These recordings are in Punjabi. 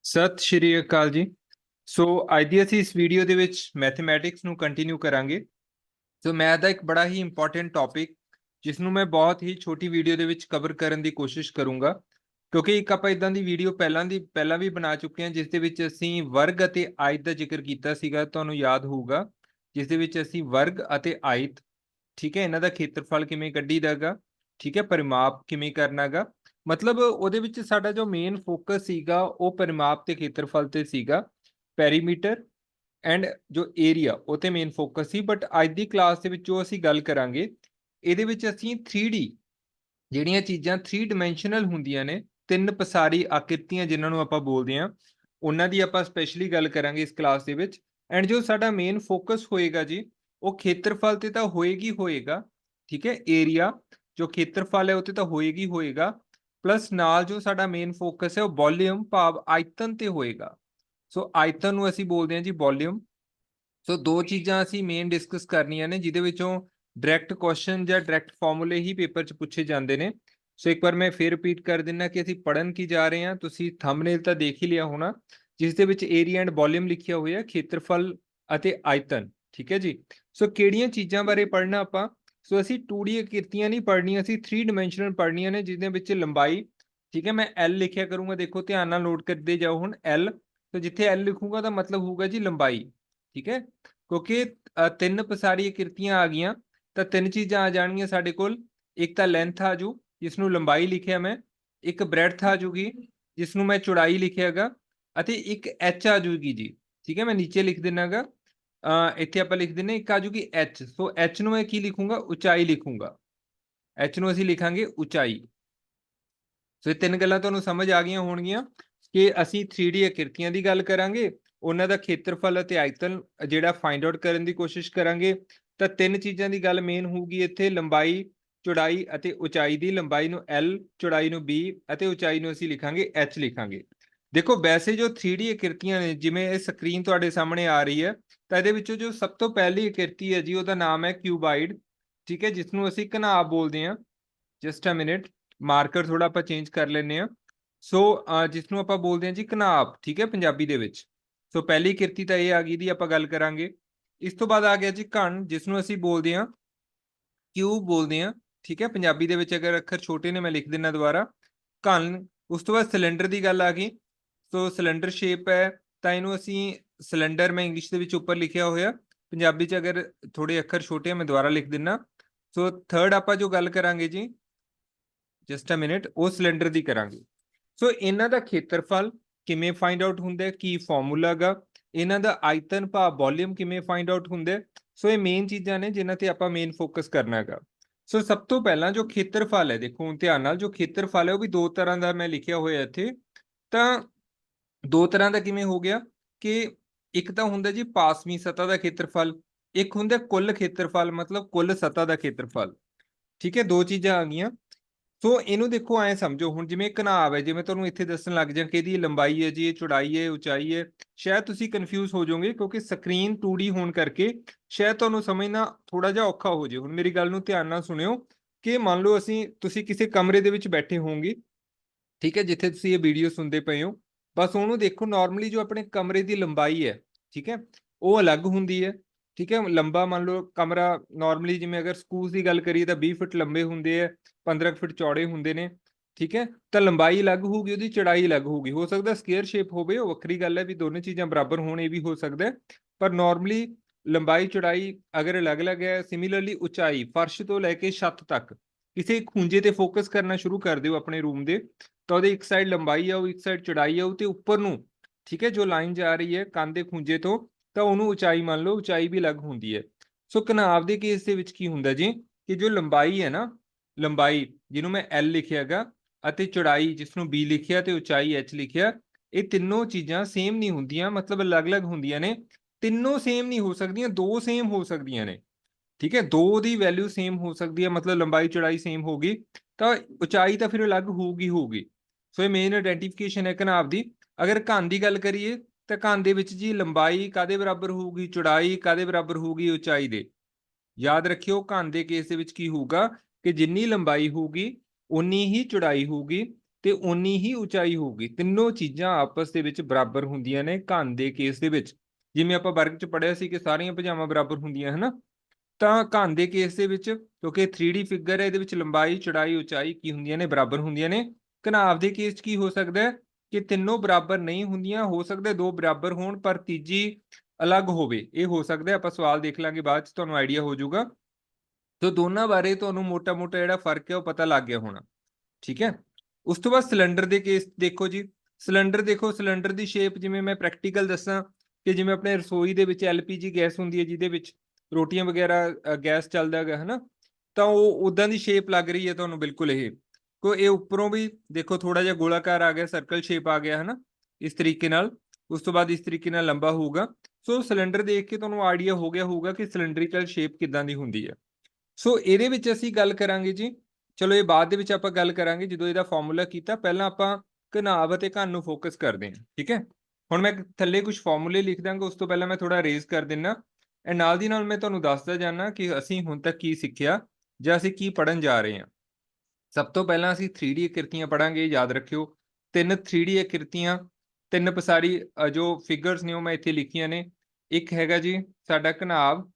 ਸਤਿ ਸ਼੍ਰੀ ਅਕਾਲ ਜੀ। ਸੋ ਅੱਜ ਦੀ ਅਸੀਂ ਇਸ ਵੀਡੀਓ ਦੇ ਵਿੱਚ ਮੈਥਮੈਟਿਕਸ ਨੂੰ ਕੰਟੀਨਿਊ ਕਰਾਂਗੇ। ਸੋ ਮੈਥ ਦਾ ਇੱਕ ਬੜਾ ਹੀ ਇੰਪੋਰਟੈਂਟ ਟੌਪਿਕ ਜਿਸ ਨੂੰ ਮੈਂ ਬਹੁਤ ਹੀ ਛੋਟੀ ਵੀਡੀਓ ਦੇ ਵਿੱਚ ਕਵਰ ਕਰਨ ਦੀ ਕੋਸ਼ਿਸ਼ ਕਰੂੰਗਾ, ਕਿਉਂਕਿ ਇੱਕ ਆਪਾਂ ਇਦਾਂ ਦੀ ਵੀਡੀਓ ਪਹਿਲਾਂ ਵੀ ਬਣਾ ਚੁੱਕੇ ਹਾਂ ਜਿਸ ਦੇ ਵਿੱਚ ਅਸੀਂ ਵਰਗ ਅਤੇ ਆਇਤ ਦਾ ਜ਼ਿਕਰ ਕੀਤਾ ਸੀਗਾ, ਤੁਹਾਨੂੰ ਯਾਦ ਹੋਊਗਾ, ਜਿਸ ਦੇ ਵਿੱਚ ਅਸੀਂ ਵਰਗ ਅਤੇ ਆਇਤ, ਠੀਕ ਹੈ, ਇਹਨਾਂ ਦਾ ਖੇਤਰਫਲ ਕਿਵੇਂ ਕੱਢੀਦਾਗਾ, ਠੀਕ ਹੈ, ਪਰਿਮਾਪ ਕਿਵੇਂ ਕਰਨਾਗਾ। ਮਤਲਬ ਉਹਦੇ ਵਿੱਚ ਸਾਡਾ ਜੋ ਮੇਨ ਫੋਕਸ ਸੀਗਾ ਉਹ ਪਰਿਮਾਪ ਤੇ ਖੇਤਰਫਲ ਤੇ ਸੀਗਾ, ਪੈਰੀਮੀਟਰ ਐਂਡ ਜੋ ਏਰੀਆ ਉਹ ਤੇ ਮੇਨ ਫੋਕਸ ਸੀ। ਬਟ ਅੱਜ ਦੀ ਕਲਾਸ ਦੇ ਵਿੱਚ ਜੋ ਅਸੀਂ ਗੱਲ ਕਰਾਂਗੇ ਇਹਦੇ ਵਿੱਚ ਅਸੀਂ 3D ਜਿਹੜੀਆਂ ਚੀਜ਼ਾਂ 3 ਡਾਈਮੈਂਸ਼ਨਲ ਹੁੰਦੀਆਂ ਨੇ, ਤਿੰਨ ਪਸਾਰੀ ਆਕ੍ਰਿਤੀਆਂ ਜਿਨ੍ਹਾਂ ਨੂੰ ਆਪਾਂ ਬੋਲਦੇ ਹਾਂ, ਉਹਨਾਂ ਦੀ ਆਪਾਂ ਸਪੈਸ਼ਲੀ ਗੱਲ ਕਰਾਂਗੇ ਇਸ ਕਲਾਸ ਦੇ ਵਿੱਚ। ਐਂਡ ਜੋ ਸਾਡਾ ਮੇਨ ਫੋਕਸ ਹੋਏਗਾ ਜੀ ਉਹ ਖੇਤਰਫਲ ਤੇ ਤਾਂ ਹੋਏਗਾ, ਠੀਕ ਹੈ, ਏਰੀਆ ਜੋ ਖੇਤਰਫਲ ਹੈ ਉਹ ਤੇ ਤਾਂ ਹੋਏਗਾ, ਪਲੱਸ ਨਾਲ ਜੋ ਸਾਡਾ ਮੇਨ ਫੋਕਸ ਹੈ ਉਹ ਵੋਲਿਊਮ ਭਾਵ ਆਇਤਨ ਤੇ ਹੋਏਗਾ। ਸੋ ਆਇਤਨ ਨੂੰ ਅਸੀਂ ਬੋਲਦੇ ਹਾਂ ਜੀ ਵੋਲਿਊਮ। ਸੋ ਦੋ ਚੀਜ਼ਾਂ ਅਸੀਂ ਮੇਨ ਡਿਸਕਸ ਕਰਨੀਆਂ ਨੇ ਜਿਹਦੇ ਵਿੱਚੋਂ ਡਾਇਰੈਕਟ ਕੁਐਸਚਨ ਜਾਂ ਡਾਇਰੈਕਟ ਫਾਰਮੂਲੇ ਹੀ ਪੇਪਰ 'ਚ ਪੁੱਛੇ ਜਾਂਦੇ ਨੇ। ਸੋ ਇੱਕ ਵਾਰ ਮੈਂ ਫਿਰ ਰਿਪੀਟ ਕਰ ਦਿੰਦਾ ਕਿ ਅਸੀਂ ਪੜ੍ਹਨ ਕੀ ਜਾ ਰਹੇ ਹਾਂ। ਤੁਸੀਂ ਥੰਬਨੇਲ ਤਾਂ ਦੇਖ ਹੀ ਲਿਆ ਹੋਣਾ ਜਿਸ ਦੇ ਵਿੱਚ ਏਰੀਆ ਐਂਡ ਵੋਲਿਊਮ ਲਿਖਿਆ ਹੋਇਆ, ਖੇਤਰਫਲ ਅਤੇ ਆਇਤਨ, ਠੀਕ ਹੈ ਜੀ। ਸੋ ਕਿਹੜੀਆਂ ਚੀਜ਼ਾਂ ਬਾਰੇ ਪੜ੍ਹਨਾ ਆਪਾਂ? ਸੋ ਅਸੀਂ 2D ਆਕ੍ਰਿਤੀਆਂ ਨਹੀਂ ਪੜ੍ਹਨੀਆਂ, ਅਸੀਂ 3 ਡਾਈਮੈਂਸ਼ਨਲ ਪੜ੍ਹਨੀਆਂ ਨੇ ਜਿਹਦੇ ਵਿੱਚ ਲੰਬਾਈ, ਠੀਕ ਹੈ, ਮੈਂ L ਲਿਖਿਆ ਕਰੂੰਗਾ, ਦੇਖੋ ਧਿਆਨ ਨਾਲ ਨੋਟ ਕਰਦੇ ਜਾਓ। ਹੁਣ L, तो जिथे L लिखूंगा तो मतलब होगा जी लंबाई, ठीक है, क्योंकि तीन पसारी आकृतियां आ गई तो तीन चीज़ां आ जाएंगियां साडे कोल। एक तो लेंथ आ जू जिसनों लंबाई लिखिया मैं, एक ब्रैड्थ आ जूगी जिसनों मैं चौड़ाई लिखियागा, अते एक एच आ जूगी जी, ठीक है। मैं नीचे लिख देनागा, इत्थे आपां लिख देने एक आ जूगी एच। सो एच नूं मैं की लिखूंगा? उचाई लिखूंगा। एच नूं असीं लिखांगे उचाई। सो ये तीन गल्लां तुहानूं समझ आ गईयां होणगीਆਂ कि ਅਸੀਂ 3D ਆਕ੍ਰਿਤੀਆਂ ਦੀ ਗੱਲ ਕਰਾਂਗੇ, ਉਹਨਾਂ ਦਾ ਖੇਤਰਫਲ ਅਤੇ ਆਇਤਨ ਜਿਹੜਾ ਫਾਈਂਡ ਆਊਟ ਕਰਨ ਦੀ ਕੋਸ਼ਿਸ਼ ਕਰਾਂਗੇ। ਤਾਂ ਤਿੰਨ ਚੀਜ਼ਾਂ ਦੀ ਗੱਲ ਮੇਨ ਹੋਊਗੀ ਇੱਥੇ, ਲੰਬਾਈ, ਚੌੜਾਈ ਅਤੇ ਉਚਾਈ ਦੀ। ਲੰਬਾਈ ਨੂੰ L, ਚੌੜਾਈ ਨੂੰ B ਅਤੇ ਉਚਾਈ ਨੂੰ ਅਸੀਂ ਲਿਖਾਂਗੇ H ਲਿਖਾਂਗੇ। ਦੇਖੋ ਵੈਸੇ ਜੋ 3D ਆਕ੍ਰਿਤੀਆਂ ਨੇ, ਜਿਵੇਂ ਇਹ ਸਕਰੀਨ ਤੁਹਾਡੇ ਸਾਹਮਣੇ ਆ ਰਹੀ ਹੈ, ਤਾਂ ਇਹਦੇ ਵਿੱਚੋਂ ਜੋ ਸਭ ਤੋਂ ਪਹਿਲੀ ਆਕ੍ਰਿਤੀ ਹੈ ਜੀ ਉਹਦਾ ਨਾਮ ਹੈ ਕਿਊਬਾਇਡ, ਠੀਕ ਹੈ, ਜਿਸ ਨੂੰ ਅਸੀਂ ਘਨਾਬ ਬੋਲਦੇ ਹਾਂ। ਜਸਟ ਅ ਮਿੰਟ, ਮਾਰਕਰ ਥੋੜਾ ਆਪਾਂ ਚੇਂਜ ਕਰ ਲੈਂਦੇ ਹਾਂ। ਸੋ ਜਿਸ ਨੂੰ ਆਪਾਂ ਬੋਲਦੇ ਹਾਂ ਜੀ ਘਨਾਬ, ਠੀਕ ਹੈ, ਪੰਜਾਬੀ ਦੇ ਵਿੱਚ। ਸੋ ਪਹਿਲੀ ਕਿਰਤੀ ਤਾਂ ਇਹ ਆ ਗਈ ਦੀ ਆਪਾਂ ਗੱਲ ਕਰਾਂਗੇ। ਇਸ ਤੋਂ ਬਾਅਦ ਆ ਗਿਆ ਜੀ ਘਣ, ਜਿਸ ਨੂੰ ਅਸੀਂ ਬੋਲਦੇ ਹਾਂ ਕਿਊਬ ਬੋਲਦੇ ਹਾਂ, ਠੀਕ ਹੈ। ਪੰਜਾਬੀ ਦੇ ਵਿੱਚ ਅਗਰ ਅੱਖਰ ਛੋਟੇ ਨੇ ਮੈਂ ਲਿਖ ਦਿੰਦਾ ਦੁਬਾਰਾ, ਘਣ। ਉਸ ਤੋਂ ਬਾਅਦ ਸਿਲੰਡਰ ਦੀ ਗੱਲ ਆ ਗਈ। ਸੋ ਸਿਲੰਡਰ ਸ਼ੇਪ ਹੈ ਤਾਂ ਇਹਨੂੰ ਅਸੀਂ ਸਿਲੰਡਰ, ਮੈਂ ਇੰਗਲਿਸ਼ ਦੇ ਵਿੱਚ ਉੱਪਰ ਲਿਖਿਆ ਹੋਇਆ, ਪੰਜਾਬੀ 'ਚ ਅਗਰ ਥੋੜੇ ਅੱਖਰ ਛੋਟੇ ਆ ਮੈਂ ਦੁਬਾਰਾ ਲਿਖ ਦਿੰਦਾ। ਸੋ ਥਰਡ ਆਪਾਂ ਜੋ ਗੱਲ ਕਰਾਂਗੇ ਜੀ, ਜਸਟ ਅ ਮਿੰਟ, ਉਹ ਸਿਲੰਡਰ ਦੀ ਕਰਾਂਗੇ। ਸੋ ਇਹਨਾਂ ਦਾ ਖੇਤਰਫਲ ਕਿਵੇਂ ਫਾਈਂਡ ਆਊਟ ਹੁੰਦਾ, ਕੀ ਫਾਰਮੂਲਾ ਗਾ, ਇਹਨਾਂ ਦਾ ਆਇਤਨ ਭਾਵ ਵੋਲਿਊਮ ਕਿਵੇਂ ਫਾਈਂਡ ਆਊਟ ਹੁੰਦਾ। ਸੋ ਇਹ ਮੇਨ ਚੀਜ਼ਾਂ ਨੇ ਜਿਨ੍ਹਾਂ ਤੇ ਆਪਾਂ ਮੇਨ ਫੋਕਸ ਕਰਨਾ ਹੈਗਾ। ਸੋ ਸਭ ਤੋਂ ਪਹਿਲਾਂ ਜੋ ਖੇਤਰਫਲ ਹੈ, ਦੇਖੋ ਹੁਣ ਧਿਆਨ ਨਾਲ, ਜੋ ਖੇਤਰਫਲ ਹੈ ਉਹ ਵੀ ਦੋ ਤਰ੍ਹਾਂ ਦਾ ਮੈਂ ਲਿਖਿਆ ਹੋਇਆ ਇੱਥੇ। ਤਾਂ ਦੋ ਤਰ੍ਹਾਂ ਦਾ ਕਿਵੇਂ ਹੋ ਗਿਆ ਕਿ ਇੱਕ ਤਾਂ ਹੁੰਦਾ ਜੀ ਪਾਸਵੀਂ ਸਤ੍ਹਾ ਦਾ ਖੇਤਰਫਲ, ਇੱਕ ਹੁੰਦਾ ਕੁੱਲ ਖੇਤਰਫਲ, ਮਤਲਬ ਕੁੱਲ ਸਤ੍ਹਾ ਦਾ ਖੇਤਰਫਲ, ਠੀਕ ਹੈ। ਦੋ ਚੀਜ਼ਾਂ ਆ ਗਈਆਂ। ਸੋ ਇਹਨੂੰ ਦੇਖੋ ਐਂ ਸਮਝੋ, ਹੁਣ ਜਿਵੇਂ ਘਨਾਬ ਹੈ, ਜਿਵੇਂ ਤੁਹਾਨੂੰ ਇੱਥੇ ਦੱਸਣ ਲੱਗ ਜਾਂ ਕਿ ਇਹਦੀ ਲੰਬਾਈ ਹੈ ਜੀ, ਇਹ ਚੌੜਾਈ ਹੈ, ਉਚਾਈ ਹੈ, ਸ਼ਾਇਦ ਤੁਸੀਂ ਕਨਫਿਊਜ਼ ਹੋ ਜਾਓਗੇ ਕਿਉਂਕਿ ਸਕਰੀਨ 2D ਹੋਣ ਕਰਕੇ ਸ਼ਾਇਦ ਤੁਹਾਨੂੰ ਸਮਝਣਾ ਥੋੜਾ ਜਿਹਾ ਔਖਾ ਹੋ ਜੇ। ਹੁਣ ਮੇਰੀ ਗੱਲ ਨੂੰ ਧਿਆਨ ਨਾਲ ਸੁਣਿਓ ਕਿ ਮੰਨ ਲਓ ਤੁਸੀਂ ਕਿਸੇ ਕਮਰੇ ਦੇ ਵਿੱਚ ਬੈਠੇ ਹੋਵੋਗੇ, ਠੀਕ ਹੈ, ਜਿੱਥੇ ਤੁਸੀਂ ਇਹ ਵੀਡੀਓ ਸੁਣਦੇ ਪਏ ਹੋ। ਬਸ ਉਹਨੂੰ ਦੇਖੋ, ਨਾਰਮਲੀ ਜੋ ਆਪਣੇ ਕਮਰੇ ਦੀ ਲੰਬਾਈ ਹੈ, ਠੀਕ ਹੈ, ਉਹ ਅਲੱਗ ਹੁੰਦੀ ਹੈ, ਠੀਕ ਹੈ। ਲੰਬਾ ਮੰਨ ਲਓ ਕਮਰਾ, ਨਾਰਮਲੀ ਜਿਵੇਂ ਅਗਰ ਸਕੂਲ ਦੀ ਗੱਲ ਕਰੀਏ ਤਾਂ 20 ਫੁੱਟ ਲੰਬੇ ਹੁੰਦੇ ਆ, 15 ਫੁੱਟ ਚੌੜੇ ਹੁੰਦੇ ਨੇ, ਠੀਕ ਹੈ। ਤਾਂ ਲੰਬਾਈ ਅਲੱਗ ਹੋਊਗੀ, ਉਹਦੀ ਚੌੜਾਈ ਅਲੱਗ ਹੋਊਗੀ। ਹੋ ਸਕਦਾ ਸਕੁਅਰ ਸ਼ੇਪ ਹੋਵੇ, ਉਹ ਵੱਖਰੀ ਗੱਲ ਹੈ, ਵੀ ਦੋਨੇ ਚੀਜ਼ਾਂ ਬਰਾਬਰ ਹੋਣ, ਇਹ ਵੀ ਹੋ ਸਕਦਾ। ਪਰ ਨਾਰਮਲੀ ਲੰਬਾਈ ਚੌੜਾਈ ਅਗਰ ਅਲੱਗ-ਅਲੱਗ ਹੈ। ਸਿਮਿਲਰਲੀ ਉਚਾਈ, ਫਰਸ਼ ਤੋਂ ਲੈ ਕੇ ਛੱਤ ਤੱਕ, ਕਿਸੇ ਖੂੰਜੇ ਤੇ ਫੋਕਸ ਕਰਨਾ ਸ਼ੁਰੂ ਕਰ ਦਿਓ ਆਪਣੇ ਰੂਮ ਦੇ, ਤਾਂ ਉਹਦੇ ਇੱਕ ਸਾਈਡ ਲੰਬਾਈ ਆਊ, ਇੱਕ ਸਾਈਡ ਚੌੜਾਈ ਆਊ, ਤੇ ਉੱਪਰ ਨੂੰ, ਠੀਕ ਹੈ, ਜੋ ਲਾਈਨ ਜਾ ਰਹੀ ਹੈ ਕੰਧ ਦੇ ਖੂੰਜੇ ਤੋਂ, ਤਾਂ ਉਹਨੂੰ ਉਚਾਈ ਮੰਨ ਲਓ, ਉਚਾਈ ਵੀ ਅਲੱਗ ਹੁੰਦੀ ਹੈ। ਸੋ ਘਨਾਬ ਦੇ ਕੇਸ ਦੇ ਵਿੱਚ ਕੀ ਹੁੰਦਾ ਜੀ ਕਿ ਜੋ ਲੰਬਾਈ ਹੈ ਨਾ, ਲੰਬਾਈ ਜਿਹਨੂੰ ਮੈਂ L ਲਿਖਿਆਗਾ, ਅਤੇ ਚੌੜਾਈ ਜਿਸ ਨੂੰ B ਲਿਖਿਆ, ਤੇ ਉਚਾਈ H ਲਿਖਿਆ, ਇਹ ਤਿੰਨੋਂ ਚੀਜ਼ਾਂ ਸੇਮ ਨਹੀਂ ਹੁੰਦੀਆਂ, ਮਤਲਬ ਅਲੱਗ-ਅਲੱਗ ਹੁੰਦੀਆਂ ਨੇ। ਤਿੰਨੋਂ ਸੇਮ ਨਹੀਂ ਹੋ ਸਕਦੀਆਂ, ਦੋ ਸੇਮ ਹੋ ਸਕਦੀਆਂ ਨੇ, ਠੀਕ ਹੈ। ਦੋ ਦੀ ਵੈਲਿਊ ਸੇਮ ਹੋ ਸਕਦੀ ਹੈ, ਮਤਲਬ ਲੰਬਾਈ ਚੌੜਾਈ ਸੇਮ ਹੋਗੀ, ਤਾਂ ਉਚਾਈ ਤਾਂ ਫਿਰ ਅਲੱਗ ਹੋਊਗੀ। ਸੋ ਇਹ ਮੇਨ ਆਇਡੈਂਟੀਫਿਕੇਸ਼ਨ ਹੈ ਘਨਾਬ ਦੀ। ਅਗਰ ਘਣ ਦੀ ਗੱਲ ਕਰੀਏ ਤਾਂ ਘਣ ਦੇ ਵਿੱਚ ਜੀ ਲੰਬਾਈ ਕਾਦੇ ਬਰਾਬਰ ਹੋਊਗੀ, ਚੌੜਾਈ ਕਾਦੇ ਬਰਾਬਰ ਹੋਊਗੀ, ਉਚਾਈ ਦੇ। ਯਾਦ ਰੱਖਿਓ ਘਣ ਦੇ ਕੇਸ ਦੇ ਵਿੱਚ ਕੀ ਹੋਊਗਾ ਕਿ ਜਿੰਨੀ ਲੰਬਾਈ ਹੋਊਗੀ ਉਨੀ ਹੀ ਚੌੜਾਈ ਹੋਊਗੀ, ਤੇ ਉਨੀ ਹੀ ਉਚਾਈ ਹੋਊਗੀ। ਤਿੰਨੋਂ ਚੀਜ਼ਾਂ ਆਪਸ ਦੇ ਵਿੱਚ ਬਰਾਬਰ ਹੁੰਦੀਆਂ ਨੇ ਘਨ ਦੇ ਕੇਸ ਦੇ ਵਿੱਚ। ਜਿਵੇਂ ਆਪਾਂ ਵਰਗ 'ਚ ਪੜ੍ਹਿਆ ਸੀ ਕਿ ਸਾਰੀਆਂ ਭੁਜਾਵਾਂ ਬਰਾਬਰ ਹੁੰਦੀਆਂ ਹਨਾ, ਤਾਂ ਘਨ ਦੇ ਕੇਸ ਦੇ ਵਿੱਚ ਕਿਉਂਕਿ 3D ਫਿਗਰ ਹੈ, ਇਹਦੇ ਵਿੱਚ ਲੰਬਾਈ, ਚੌੜਾਈ, ਉਚਾਈ ਕੀ ਹੁੰਦੀਆਂ ਨੇ, ਬਰਾਬਰ ਹੁੰਦੀਆਂ ਨੇ। ਘਨਾਭ ਦੇ ਕੇਸ 'ਚ ਕੀ ਹੋ ਸਕਦਾ ਹੈ ਕਿ ਤਿੰਨੋਂ ਬਰਾਬਰ ਨਹੀਂ ਹੁੰਦੀਆਂ, ਹੋ ਸਕਦਾ ਦੋ ਬਰਾਬਰ ਹੋਣ ਪਰ ਤੀਜੀ ਅਲੱਗ ਹੋਵੇ, ਇਹ ਹੋ ਸਕਦਾ। ਆਪਾਂ ਸਵਾਲ ਦੇਖ ਲਾਂਗੇ ਬਾਅਦ 'ਚ, ਤੁਹਾਨੂੰ ਆਈਡੀਆ ਹੋ ਜਾਊਗਾ। तो दोनों बारे ਤੁਹਾਨੂੰ ਮੋਟਾ-ਮੋਟਾ ਜਿਹੜਾ ਫਰਕ ਹੈ ਉਹ ਪਤਾ ਲੱਗ ਗਿਆ ਹੋਣਾ, ਠੀਕ ਹੈ। ਉਸ ਤੋਂ ਬਾਅਦ ਸਿਲੰਡਰ ਦੇ ਕੇਸ ਦੇਖੋ ਜੀ, ਸਿਲੰਡਰ ਦੇਖੋ, ਸਿਲੰਡਰ ਦੀ ਸ਼ੇਪ ਜਿਵੇਂ ਮੈਂ ਪ੍ਰੈਕਟੀਕਲ ਦੱਸਾਂ ਕਿ ਜਿਵੇਂ ਆਪਣੇ ਰਸੋਈ ਦੇ ਵਿੱਚ LPG ਗੈਸ ਹੁੰਦੀ ਹੈ ਜਿਹਦੇ ਵਿੱਚ ਰੋਟੀਆਂ ਵਗੈਰਾ ਗੈਸ ਚੱਲਦਾ ਹੈਗਾ ਹਨਾ, ਤਾਂ ਉਹ ਉਦਾਂ ਦੀ ਸ਼ੇਪ ਲੱਗ ਰਹੀ ਹੈ ਤੁਹਾਨੂੰ ਬਿਲਕੁਲ। ਇਹ ਇਹ ਉੱਪਰੋਂ ਵੀ ਦੇਖੋ ਥੋੜਾ ਜਿਹਾ ਗੋਲਾਕਾਰ ਆ ਗਿਆ, ਸਰਕਲ ਸ਼ੇਪ ਆ ਗਿਆ ਹਨਾ, ਇਸ ਤਰੀਕੇ ਨਾਲ। ਉਸ ਤੋਂ ਬਾਅਦ ਇਸ ਤਰੀਕੇ ਨਾਲ ਲੰਬਾ ਹੋਊਗਾ। ਸੋ ਸਿਲੰਡਰ ਦੇਖ ਕੇ ਤੁਹਾਨੂੰ ਆਈਡੀਆ ਹੋ ਗਿਆ ਹੋਊਗਾ ਕਿ ਸਿਲੰਡਰੀਕਲ ਸ਼ੇਪ ਕਿੱਦਾਂ ਦੀ ਹੁੰਦੀ ਹੈ। ਸੋ ਇਹਦੇ ਵਿੱਚ ਅਸੀਂ ਗੱਲ ਕਰਾਂਗੇ ਜੀ, ਚਲੋ ਇਹ ਬਾਅਦ ਦੇ ਵਿੱਚ ਆਪਾਂ ਗੱਲ ਕਰਾਂਗੇ ਜਦੋਂ ਇਹਦਾ ਫਾਰਮੂਲਾ ਕੀਤਾ। ਪਹਿਲਾਂ ਆਪਾਂ ਘਨਾਭ ਅਤੇ ਘਨ ਨੂੰ ਫੋਕਸ ਕਰਦੇ ਹਾਂ, ਠੀਕ ਹੈ। ਹੁਣ ਮੈਂ ਥੱਲੇ ਕੁਝ ਫਾਰਮੂਲੇ ਲਿਖ ਦਾਂਗਾ, ਉਸ ਤੋਂ ਪਹਿਲਾਂ ਮੈਂ ਥੋੜਾ ਰੇਜ਼ ਕਰ ਦਿੰਨਾ। ਇਹ ਨਾਲ ਦੀ ਨਾਲ ਮੈਂ ਤੁਹਾਨੂੰ ਦੱਸਦਾ ਜਾਣਾ ਕਿ ਅਸੀਂ ਹੁਣ ਤੱਕ ਕੀ ਸਿੱਖਿਆ ਜਾਂ ਅਸੀਂ ਕੀ ਪੜ੍ਹਨ ਜਾ ਰਹੇ ਹਾਂ। ਸਭ ਤੋਂ ਪਹਿਲਾਂ ਅਸੀਂ 3D ਆਕ੍ਰਿਤੀਆਂ ਪੜ੍ਹਾਂਗੇ, ਯਾਦ ਰੱਖਿਓ। 3 3D ਆਕ੍ਰਿਤੀਆਂ, 3 ਪਸਾਰੀ ਜੋ ਫਿਗਰਸ ਨੇ ਉਹ ਮੈਂ ਇੱਥੇ ਲਿਖੀਆਂ ਨੇ। ਇੱਕ ਹੈਗਾ ਜੀ ਸਾਡਾ ਘਨਾਭ,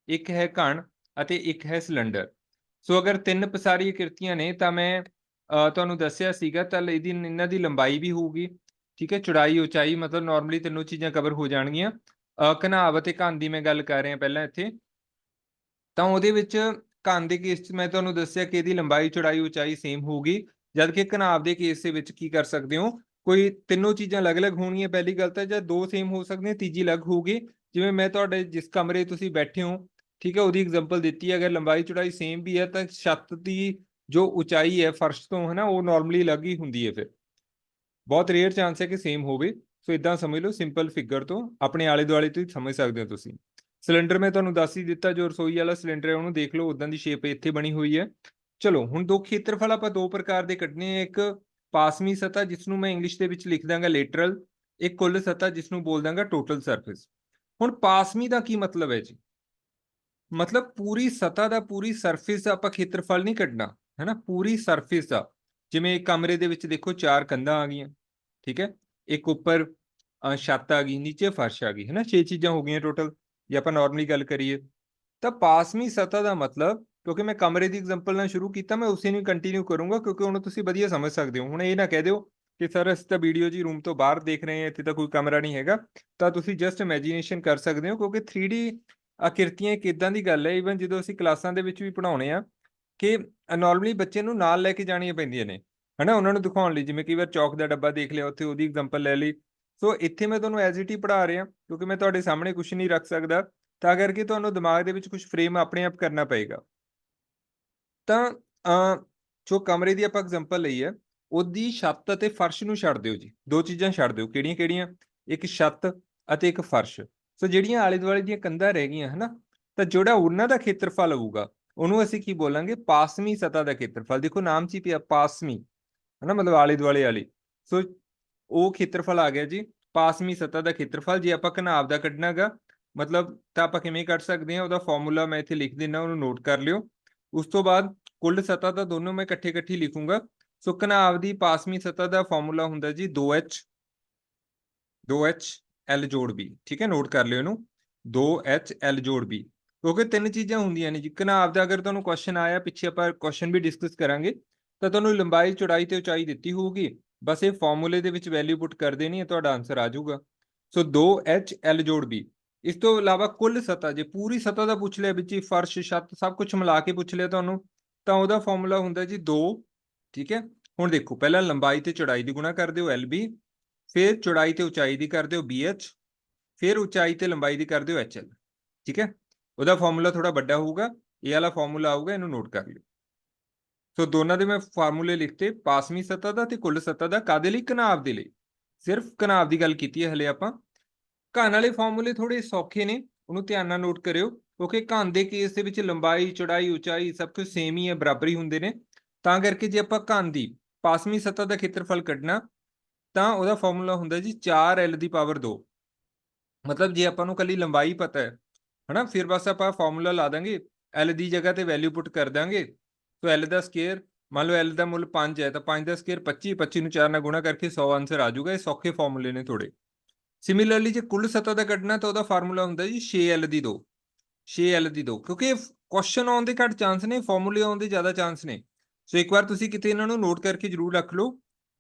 ਇੱਕ ਹੈ ਘਣ ਅਤੇ ਇੱਕ ਹੈ ਸਿਲੰਡਰ। ਸੋ ਅਗਰ 3 ਪਸਾਰੀ ਆਕ੍ਰਿਤੀਆਂ ਨੇ ਤਾਂ ਮੈਂ ਤੁਹਾਨੂੰ ਦੱਸਿਆ ਸੀਗਾ ਤਾਂ ਇਹਨਾਂ ਦੀ ਲੰਬਾਈ ਵੀ ਹੋਊਗੀ, ਠੀਕ ਹੈ, ਚੌੜਾਈ, ਉਚਾਈ, ਮਤਲਬ ਨਾਰਮਲੀ ਤਿੰਨੋਂ ਚੀਜ਼ਾਂ ਕਵਰ ਹੋ ਜਾਣਗੀਆਂ। ਘਨਾਭ ਅਤੇ ਘਣ ਦੀ ਮੈਂ ਗੱਲ ਕਰ ਰਿਹਾ ਪਹਿਲਾਂ ਇੱਥੇ, ਤਾਂ ਉਹਦੇ ਵਿੱਚ ਘਣ ਦੇ ਕੇਸ 'ਚ ਮੈਂ ਤੁਹਾਨੂੰ ਦੱਸਿਆ ਕਿ ਇਹਦੀ ਲੰਬਾਈ, ਚੌੜਾਈ, ਉਚਾਈ ਸੇਮ ਹੋਊਗੀ, ਜਦ ਕਿ ਘਨਾਭ ਦੇ ਕੇਸ ਦੇ ਵਿੱਚ ਕੀ ਕਰ ਸਕਦੇ ਹੋ, ਕੋਈ ਤਿੰਨੋਂ ਚੀਜ਼ਾਂ ਅਲੱਗ-ਅਲੱਗ ਹੋਣਗੀਆਂ ਪਹਿਲੀ ਗੱਲ ਤਾਂ, ਜਾਂ ਦੋ ਸੇਮ ਹੋ ਸਕਦੀਆਂ, ਤੀਜੀ ਅਲੱਗ ਹੋਊਗੀ। ਜਿਵੇਂ ਮੈਂ ਤੁਹਾਡੇ ਜਿਸ ਕਮਰੇ ਤੁਸੀਂ ਬੈਠੇ ਹੋ, ਠੀਕ ਹੈ, ਉਹਦੀ ਐਗਜ਼ਾਮਪਲ ਦਿੱਤੀ ਹੈ। ਅਗਰ ਲੰਬਾਈ ਚੌੜਾਈ ਸੇਮ ਵੀ ਹੈ ਤਾਂ ਛੱਤ ਦੀ ਜੋ ਉਚਾਈ ਹੈ ਫਰਸ਼ ਤੋਂ ਹਨਾ, ਉਹ ਨਾਰਮਲੀ ਅਲੱਗ ਹੀ ਹੁੰਦੀ ਹੈ। ਫਿਰ ਬਹੁਤ ਰੇਅਰ ਚਾਂਸ ਹੈ ਕਿ ਸੇਮ ਹੋਵੇ। ਸੋ ਇਦਾਂ ਸਮਝ ਲਓ, ਸਿੰਪਲ ਫਿਗਰ ਤੋਂ ਆਪਣੇ ਆਲੇ ਦੁਆਲੇ ਤੋਂ ਹੀ ਸਮਝ ਸਕਦੇ ਹੋ ਤੁਸੀਂ। ਸਿਲੰਡਰ ਮੈਂ ਤੁਹਾਨੂੰ ਦੱਸ ਹੀ ਦਿੱਤਾ, ਜੋ ਰਸੋਈ ਵਾਲਾ ਸਿਲੰਡਰ ਹੈ ਉਹਨੂੰ ਦੇਖ ਲਓ, ਉਦਾਂ ਦੀ ਸ਼ੇਪ ਇੱਥੇ ਬਣੀ ਹੋਈ ਹੈ। ਚਲੋ ਹੁਣ ਦੋ ਖੇਤਰਫਲ ਆਪਾਂ ਦੋ ਪ੍ਰਕਾਰ ਦੇ ਕੱਢਣੇ ਆ, ਇੱਕ ਪਾਸਵੀਂ ਸਤ੍ਹਾ ਜਿਸ ਨੂੰ ਮੈਂ ਇੰਗਲਿਸ਼ ਦੇ ਵਿੱਚ ਲਿਖ ਦਾਂਗਾ ਲੇਟਰਲ, ਇੱਕ ਕੁੱਲ ਸਤ੍ਹਾ ਜਿਸ ਨੂੰ ਬੋਲ ਦਾਂਗਾ ਟੋਟਲ ਸਰਫੇਸ। ਹੁਣ ਪਾਸਵੀਂ ਦਾ ਕੀ ਮਤਲਬ ਹੈ ਜੀ, ਮਤਲਬ ਪੂਰੀ ਸਤ੍ਹਾ ਦਾ, ਪੂਰੀ ਸਰਫੇਸ ਦਾ ਆਪਾਂ ਖੇਤਰਫਲ ਨਹੀਂ ਕੱਢਣਾ ਹੈ ਨਾ, ਪੂਰੀ ਸਰਫੇਸ ਦਾ। ਜਿਵੇਂ ਕਮਰੇ ਦੇ ਵਿੱਚ ਦੇਖੋ 4 ਕੰਧਾਂ ਆ ਗਈਆਂ, ਠੀਕ ਹੈ, ਇੱਕ ਉੱਪਰ ਛੱਤ ਆ ਗਈ, ਨੀਚੇ ਫਰਸ਼ ਆ ਗਈ ਹੈ ਨਾ, 6 ਚੀਜ਼ਾਂ ਹੋ ਗਈਆਂ ਟੋਟਲ ਜੇ ਆਪਾਂ ਨਾਰਮਲੀ ਗੱਲ ਕਰੀਏ। ਤਾਂ ਪਾਸਵੀਂ ਸਤ੍ਹਾ ਦਾ ਮਤਲਬ, ਕਿਉਂਕਿ ਮੈਂ ਕਮਰੇ ਦੀ ਐਗਜ਼ਾਮਪਲ ਨਾਲ ਸ਼ੁਰੂ ਕੀਤਾ, ਮੈਂ ਉਸੇ ਨੂੰ ਕੰਟੀਨਿਊ ਕਰੂੰਗਾ ਕਿਉਂਕਿ ਉਹਨੂੰ ਤੁਸੀਂ ਵਧੀਆ ਸਮਝ ਸਕਦੇ ਹੋ। ਹੁਣ ਇਹ ਨਾ ਕਹਿ ਦਿਓ ਕਿ ਸਰ ਅਸੀਂ ਤਾਂ ਵੀਡੀਓ ਜੀ ਰੂਮ ਤੋਂ ਬਾਹਰ ਦੇਖ ਰਹੇ ਹਾਂ, ਇੱਥੇ ਤਾਂ ਕੋਈ ਕਮਰਾ ਨਹੀਂ ਹੈਗਾ, ਤਾਂ ਤੁਸੀਂ ਜਸਟ ਇਮੈਜੀਨੇਸ਼ਨ ਕਰ ਸਕਦੇ ਹੋ। ਕਿਉਂਕਿ 3D ਆਕ੍ਰਿਤੀਆਂ ਇੱਕ ਇੱਦਾਂ ਦੀ ਗੱਲ ਹੈ, ਈਵਨ ਜਦੋਂ ਅਸੀਂ ਕਲਾਸਾਂ ਦੇ ਵਿੱਚ ਵੀ ਪੜ੍ਹਾਉਂਦੇ ਆ ਕਿ ਨਾਰਮਲੀ ਬੱਚੇ ਨੂੰ ਨਾਲ ਲੈ ਕੇ ਜਾਣੀਆਂ ਪੈਂਦੀਆਂ ਨੇ ਹਨਾ, ਉਹਨਾਂ ਨੂੰ ਦਿਖਾਉਣ ਲਈ। ਜਿਵੇਂ ਕਈ ਵਾਰ ਚੌਕ ਦਾ ਡੱਬਾ ਦੇਖ ਲਿਆ, ਉੱਥੇ ਉਹਦੀ ਐਗਜ਼ਾਮਪਲ ਲੈ ਲਈ। ਸੋ ਇੱਥੇ ਮੈਂ ਤੁਹਾਨੂੰ ਐਜ਼ ਇਟ ਹੀ ਪੜ੍ਹਾ ਰਿਹਾ ਕਿਉਂਕਿ ਮੈਂ ਤੁਹਾਡੇ ਸਾਹਮਣੇ ਕੁਝ ਨਹੀਂ ਰੱਖ ਸਕਦਾ, ਤਾਂ ਕਰਕੇ ਤੁਹਾਨੂੰ ਦਿਮਾਗ ਦੇ ਵਿੱਚ ਕੁਝ ਫਰੇਮ ਆਪਣੇ ਆਪ ਕਰਨਾ ਪਏਗਾ। ਤਾਂ ਜੋ ਕਮਰੇ ਦੀ ਆਪਾਂ ਐਗਜ਼ਾਮਪਲ ਲਈ ਹੈ, ਉਹਦੀ ਛੱਤ ਅਤੇ ਫਰਸ਼ ਨੂੰ ਛੱਡ ਦਿਓ ਜੀ, ਦੋ ਚੀਜ਼ਾਂ ਛੱਡ ਦਿਓ। ਕਿਹੜੀਆਂ-ਕਿਹੜੀਆਂ? ਇੱਕ ਛੱਤ ਅਤੇ ਇੱਕ ਫਰਸ਼। ਸੋ ਜਿਹੜੀਆਂ ਆਲੇ ਦੁਆਲੇ ਦੀਆਂ ਕੰਧਾਂ ਰਹਿ ਗਈਆਂ ਹਨਾ, ਤਾਂ ਜਿਹੜਾ ਉਹਨਾਂ ਦਾ ਖੇਤਰਫਲ ਹੋਊਗਾ ਉਹਨੂੰ ਅਸੀਂ ਕੀ ਬੋਲਾਂਗੇ? ਪਾਸਵੀਂ ਸਤ੍ਹਾ ਦਾ ਖੇਤਰਫਲ। ਦੇਖੋ ਨਾਮ 'ਚ ਹੀ ਪਿਆ ਪਾਸਵੀਂ ਹਨਾ, ਮਤਲਬ ਆਲੇ ਦੁਆਲੇ ਵਾਲੀ। ਸੋ ਉਹ ਖੇਤਰਫਲ ਆ ਗਿਆ ਜੀ ਪਾਸਵੀਂ ਸਤ੍ਹਾ ਦਾ ਖੇਤਰਫਲ। ਜੇ ਆਪਾਂ ਘਨਾਭ ਦਾ ਕੱਢਣਾ ਗਾ ਮਤਲਬ, ਤਾਂ ਆਪਾਂ ਕਿਵੇਂ ਕੱਢ ਸਕਦੇ ਹਾਂ? ਉਹਦਾ ਫਾਰਮੂਲਾ ਮੈਂ ਇੱਥੇ ਲਿਖ ਦਿੰਦਾ, ਉਹਨੂੰ ਨੋਟ ਕਰ ਲਿਓ। ਉਸ ਤੋਂ ਬਾਅਦ ਕੁੱਲ ਸਤ੍ਹਾ ਤਾਂ ਦੋਨੋਂ ਮੈਂ ਇਕੱਠੀ ਲਿਖੂੰਗਾ। ਸੋ ਘਨਾਭ ਦੀ ਪਾਸਵੀਂ ਸਤ੍ਹਾ ਦਾ ਫਾਰਮੂਲਾ ਹੁੰਦਾ ਜੀ 2H L ਜੋੜ B, ਠੀਕ ਹੈ, ਨੋਟ ਕਰ ਲਿਓ ਇਹਨੂੰ, 2H L ਜੋੜ B। ਕਿਉਂਕਿ ਤਿੰਨ ਚੀਜ਼ਾਂ ਹੁੰਦੀਆਂ ਨੇ ਜੀ ਘਨਾਭ ਦਾ। ਅਗਰ ਤੁਹਾਨੂੰ ਕੁਐਸਚਨ ਆਇਆ, ਪਿੱਛੇ ਆਪਾਂ ਕੁਐਸਚਨ ਵੀ ਡਿਸਕਸ ਕਰਾਂਗੇ, ਤਾਂ ਤੁਹਾਨੂੰ ਲੰਬਾਈ, ਚੌੜਾਈ ਤੇ ਉਚਾਈ ਦਿੱਤੀ ਹੋਊਗੀ, ਬਸ ਇਹ ਫਾਰਮੂਲੇ ਦੇ ਵਿੱਚ ਵੈਲਿਊ ਪੁੱਟ ਕਰ ਦੇਣੀ ਹੈ, ਤੁਹਾਡਾ ਆਨਸਰ ਆ ਜਾਊਗਾ। ਸੋ 2H L ਜੋੜ B। ਇਸ ਤੋਂ ਇਲਾਵਾ ਕੁੱਲ ਸਤ੍ਹਾ, ਜੇ ਪੂਰੀ ਸਤ੍ਹਾ ਦਾ ਪੁੱਛ ਲਿਆ, ਵਿੱਚ ਹੀ ਫਰਸ਼, ਛੱਤ ਸਭ ਕੁਝ ਮਿਲਾ ਕੇ ਪੁੱਛ ਲਿਆ ਤੁਹਾਨੂੰ, ਤਾਂ ਉਹਦਾ ਫਾਰਮੂਲਾ ਹੁੰਦਾ ਜੀ 2, ਠੀਕ ਹੈ। ਹੁਣ ਦੇਖੋ, ਪਹਿਲਾਂ ਲੰਬਾਈ ਤੇ ਚੌੜਾਈ ਦੀ ਗੁਣਾ ਕਰ ਦਿਓ LB, ਫਿਰ ਚੌੜਾਈ ਤੇ ਉਚਾਈ ਦੀ ਕਰ ਦਿਓ BH, ਫਿਰ ਉਚਾਈ ਤੇ ਲੰਬਾਈ ਦੀ ਕਰ ਦਿਓ HL, ਠੀਕ ਹੈ। ਉਹਦਾ ਫਾਰਮੂਲਾ ਥੋੜਾ ਵੱਡਾ ਹੋਊਗਾ, ਇਹ ਵਾਲਾ ਫਾਰਮੂਲਾ ਆਊਗਾ, ਇਹਨੂੰ ਨੋਟ ਕਰ ਲਿਓ। ਸੋ ਦੋਨਾਂ ਦੇ ਮੈਂ ਫਾਰਮੂਲੇ ਲਿਖਤੇ, ਪਾਸਵੀਂ ਸਤ੍ਹਾ ਦਾ ਤੇ ਕੁੱਲ ਸਤ੍ਹਾ ਦਾ। ਕਾਦੇ ਲਈ? ਘਨਾਭ ਦੇ ਲਈ। ਸਿਰਫ ਘਨਾਭ ਦੀ ਗੱਲ ਕੀਤੀ ਹੈ ਹਲੇ ਆਪਾਂ। ਘਣ ਵਾਲੇ ਫਾਰਮੂਲੇ ਥੋੜੇ ਸੌਖੇ ਨੇ, ਉਹਨੂੰ ਧਿਆਨ ਨਾਲ ਨੋਟ ਕਰਿਓ, ਕਿਉਂਕਿ ਘਣ ਦੇ ਕੇਸ ਦੇ ਵਿੱਚ ਲੰਬਾਈ, ਚੌੜਾਈ, ਉਚਾਈ ਸਭ ਕੁਝ ਸੇਮ ਹੀ ਹੈ, ਬਰਾਬਰ ਹੀ ਹੁੰਦੇ ਨੇ। ਤਾਂ ਕਰਕੇ ਜੇ ਆਪਾਂ ਘਣ ਦੀ ਪਾਸਵੀਂ ਸਤ੍ਹਾ ਦਾ ਖੇਤਰਫਲ ਕੱਢਣਾ, ਤਾਂ ਉਹਦਾ ਫਾਰਮੂਲਾ ਹੁੰਦਾ ਜੀ 4L ਦੀ ਪਾਵਰ 2। ਮਤਲਬ ਜੇ ਆਪਾਂ ਨੂੰ ਕੱਲੀ ਲੰਬਾਈ ਪਤਾ ਹੈ ਹਨਾ, ਫਿਰ ਬਸ ਆਪਾਂ ਫਾਰਮੂਲਾ ਲਾ ਦਾਂਗੇ, L ਦੀ ਜਗ੍ਹਾ ਤੇ ਵੈਲਿਊ ਪੁੱਟ ਕਰ ਦਾਂਗੇ। ਸੋ L ਦਾ ਸਕੁਅਰ मान लो L ਦਾ ਮੁੱਲ 5 ਹੈ ਤਾਂ 5 ਦਾ ਸਕੁਅਰ 25, 25 ਨੂੰ 4 ਨਾਲ ਗੁਣਾ ਕਰਕੇ 100 ਆਨਸਰ ਆ ਜਾਊਗਾ। ਇਹ ਸੌਖੇ ਫਾਰਮੂਲੇ ਨੇ ਥੋੜੇ। ਸਿਮਿਲਰਲੀ ਜੇ ਕੁੱਲ ਸਤ੍ਹਾ ਦਾ ਕੱਢਣਾ ਤਾਂ ਉਹਦਾ ਫਾਰਮੂਲਾ ਹੁੰਦਾ ਜੀ 6L ਦੀ 2, 6L ਦੀ 2, ਕਿਉਂਕਿ ਕੁਐਸਚਨ ਆਉਣ ਦੇ ਘੱਟ ਚਾਂਸ ਨੇ, ਫਾਰਮੂਲੇ ਆਉਣ ਦੇ ਜ਼ਿਆਦਾ ਚਾਂਸ ਨੇ। ਸੋ ਇੱਕ ਵਾਰ ਤੁਸੀਂ ਕਿਤੇ ਇਹਨਾਂ ਨੂੰ ਨੋਟ ਕਰਕੇ ਜ਼ਰੂਰ ਰੱਖ ਲਓ,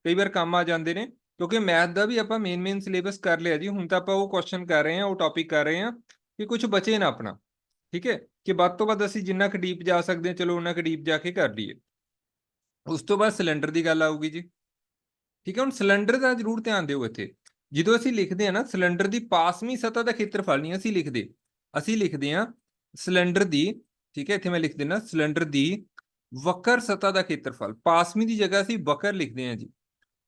ਕਈ ਵਾਰ ਕੰਮ ਆ ਜਾਂਦੇ ਨੇ। ਕਿਉਂਕਿ ਮੈਥ ਦਾ ਵੀ ਆਪਾਂ ਮੇਨ ਸਿਲੇਬਸ ਕਰ ਲਿਆ ਜੀ, ਹੁਣ ਤਾਂ ਆਪਾਂ ਉਹ ਕੁਐਸਚਨ ਕਰ ਰਹੇ ਹਾਂ, ਉਹ ਟੌਪਿਕ ਕਰ ਰਹੇ ਹਾਂ ਕਿ ਕੁਝ ਬਚੇ ਨਾ ਆਪਣਾ, ਠੀਕ ਹੈ, ਕਿ ਵੱਧ ਤੋਂ ਵੱਧ ਅਸੀਂ ਜਿੰਨਾ ਕੁ ਡੀਪ ਜਾ ਸਕਦੇ ਹਾਂ ਚਲੋ ਉਹਨਾਂ ਕੁ ਡੀਪ ਜਾ ਕੇ ਕਰ ਲਈਏ। ਉਸ ਤੋਂ ਬਾਅਦ ਸਿਲੰਡਰ ਦੀ ਗੱਲ ਆਊਗੀ ਜੀ, ਠੀਕ ਹੈ। ਹੁਣ ਸਿਲੰਡਰ ਦਾ ਜ਼ਰੂਰ ਧਿਆਨ ਦਿਓ ਇੱਥੇ, ਜਦੋਂ ਅਸੀਂ ਲਿਖਦੇ ਹਾਂ ਨਾ ਸਿਲੰਡਰ ਦੀ ਪਾਸਵੀਂ ਸਤ੍ਹਾ ਦਾ ਖੇਤਰਫਲ ਨਹੀਂ ਅਸੀਂ ਲਿਖਦੇ, ਅਸੀਂ ਲਿਖਦੇ ਹਾਂ ਸਿਲੰਡਰ ਦੀ, ਠੀਕ ਹੈ, ਇੱਥੇ ਮੈਂ ਲਿਖ ਦਿੰਦਾ ਸਿਲੰਡਰ ਦੀ ਵਕਰ ਸਤ੍ਹਾ ਦਾ ਖੇਤਰਫਲ। ਪਾਸਵੀਂ ਦੀ ਜਗ੍ਹਾ ਅਸੀਂ ਵਕਰ ਲਿਖਦੇ ਹਾਂ ਜੀ,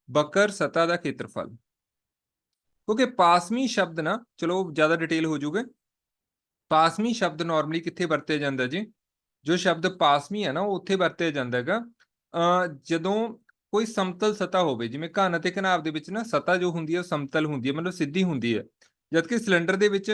ਵਕਰ ਸਤ੍ਹਾ ਦਾ ਖੇਤਰਫਲ। ਕਿਉਂਕਿ ਪਾਸਵੀਂ ਸ਼ਬਦ ਨਾ, ਚਲੋ ਜ਼ਿਆਦਾ ਡਿਟੇਲ ਹੋ ਜਾਊਗਾ। ਪਾਸਵੀਂ ਸ਼ਬਦ ਨਾਰਮਲੀ ਕਿੱਥੇ ਵਰਤਿਆ ਜਾਂਦਾ ਜੀ? ਜੋ ਸ਼ਬਦ ਪਾਸਵੀਂ ਹੈ ਨਾ ਉਹ ਉੱਥੇ ਵਰਤਿਆ ਜਾਂਦਾ ਹੈਗਾ ਜਦੋਂ ਕੋਈ ਸਮਤਲ ਸਤ੍ਹਾ ਹੋਵੇ, ਜਿਵੇਂ ਘਨ ਅਤੇ ਘਨਾਭ ਦੇ ਵਿੱਚ ਨਾ ਸਤ੍ਹਾ ਜੋ ਹੁੰਦੀ ਹੈ ਉਹ ਸਮਤਲ ਹੁੰਦੀ ਹੈ, ਮਤਲਬ ਸਿੱਧੀ ਹੁੰਦੀ ਹੈ। ਜਦਕਿ ਸਿਲੰਡਰ ਦੇ ਵਿੱਚ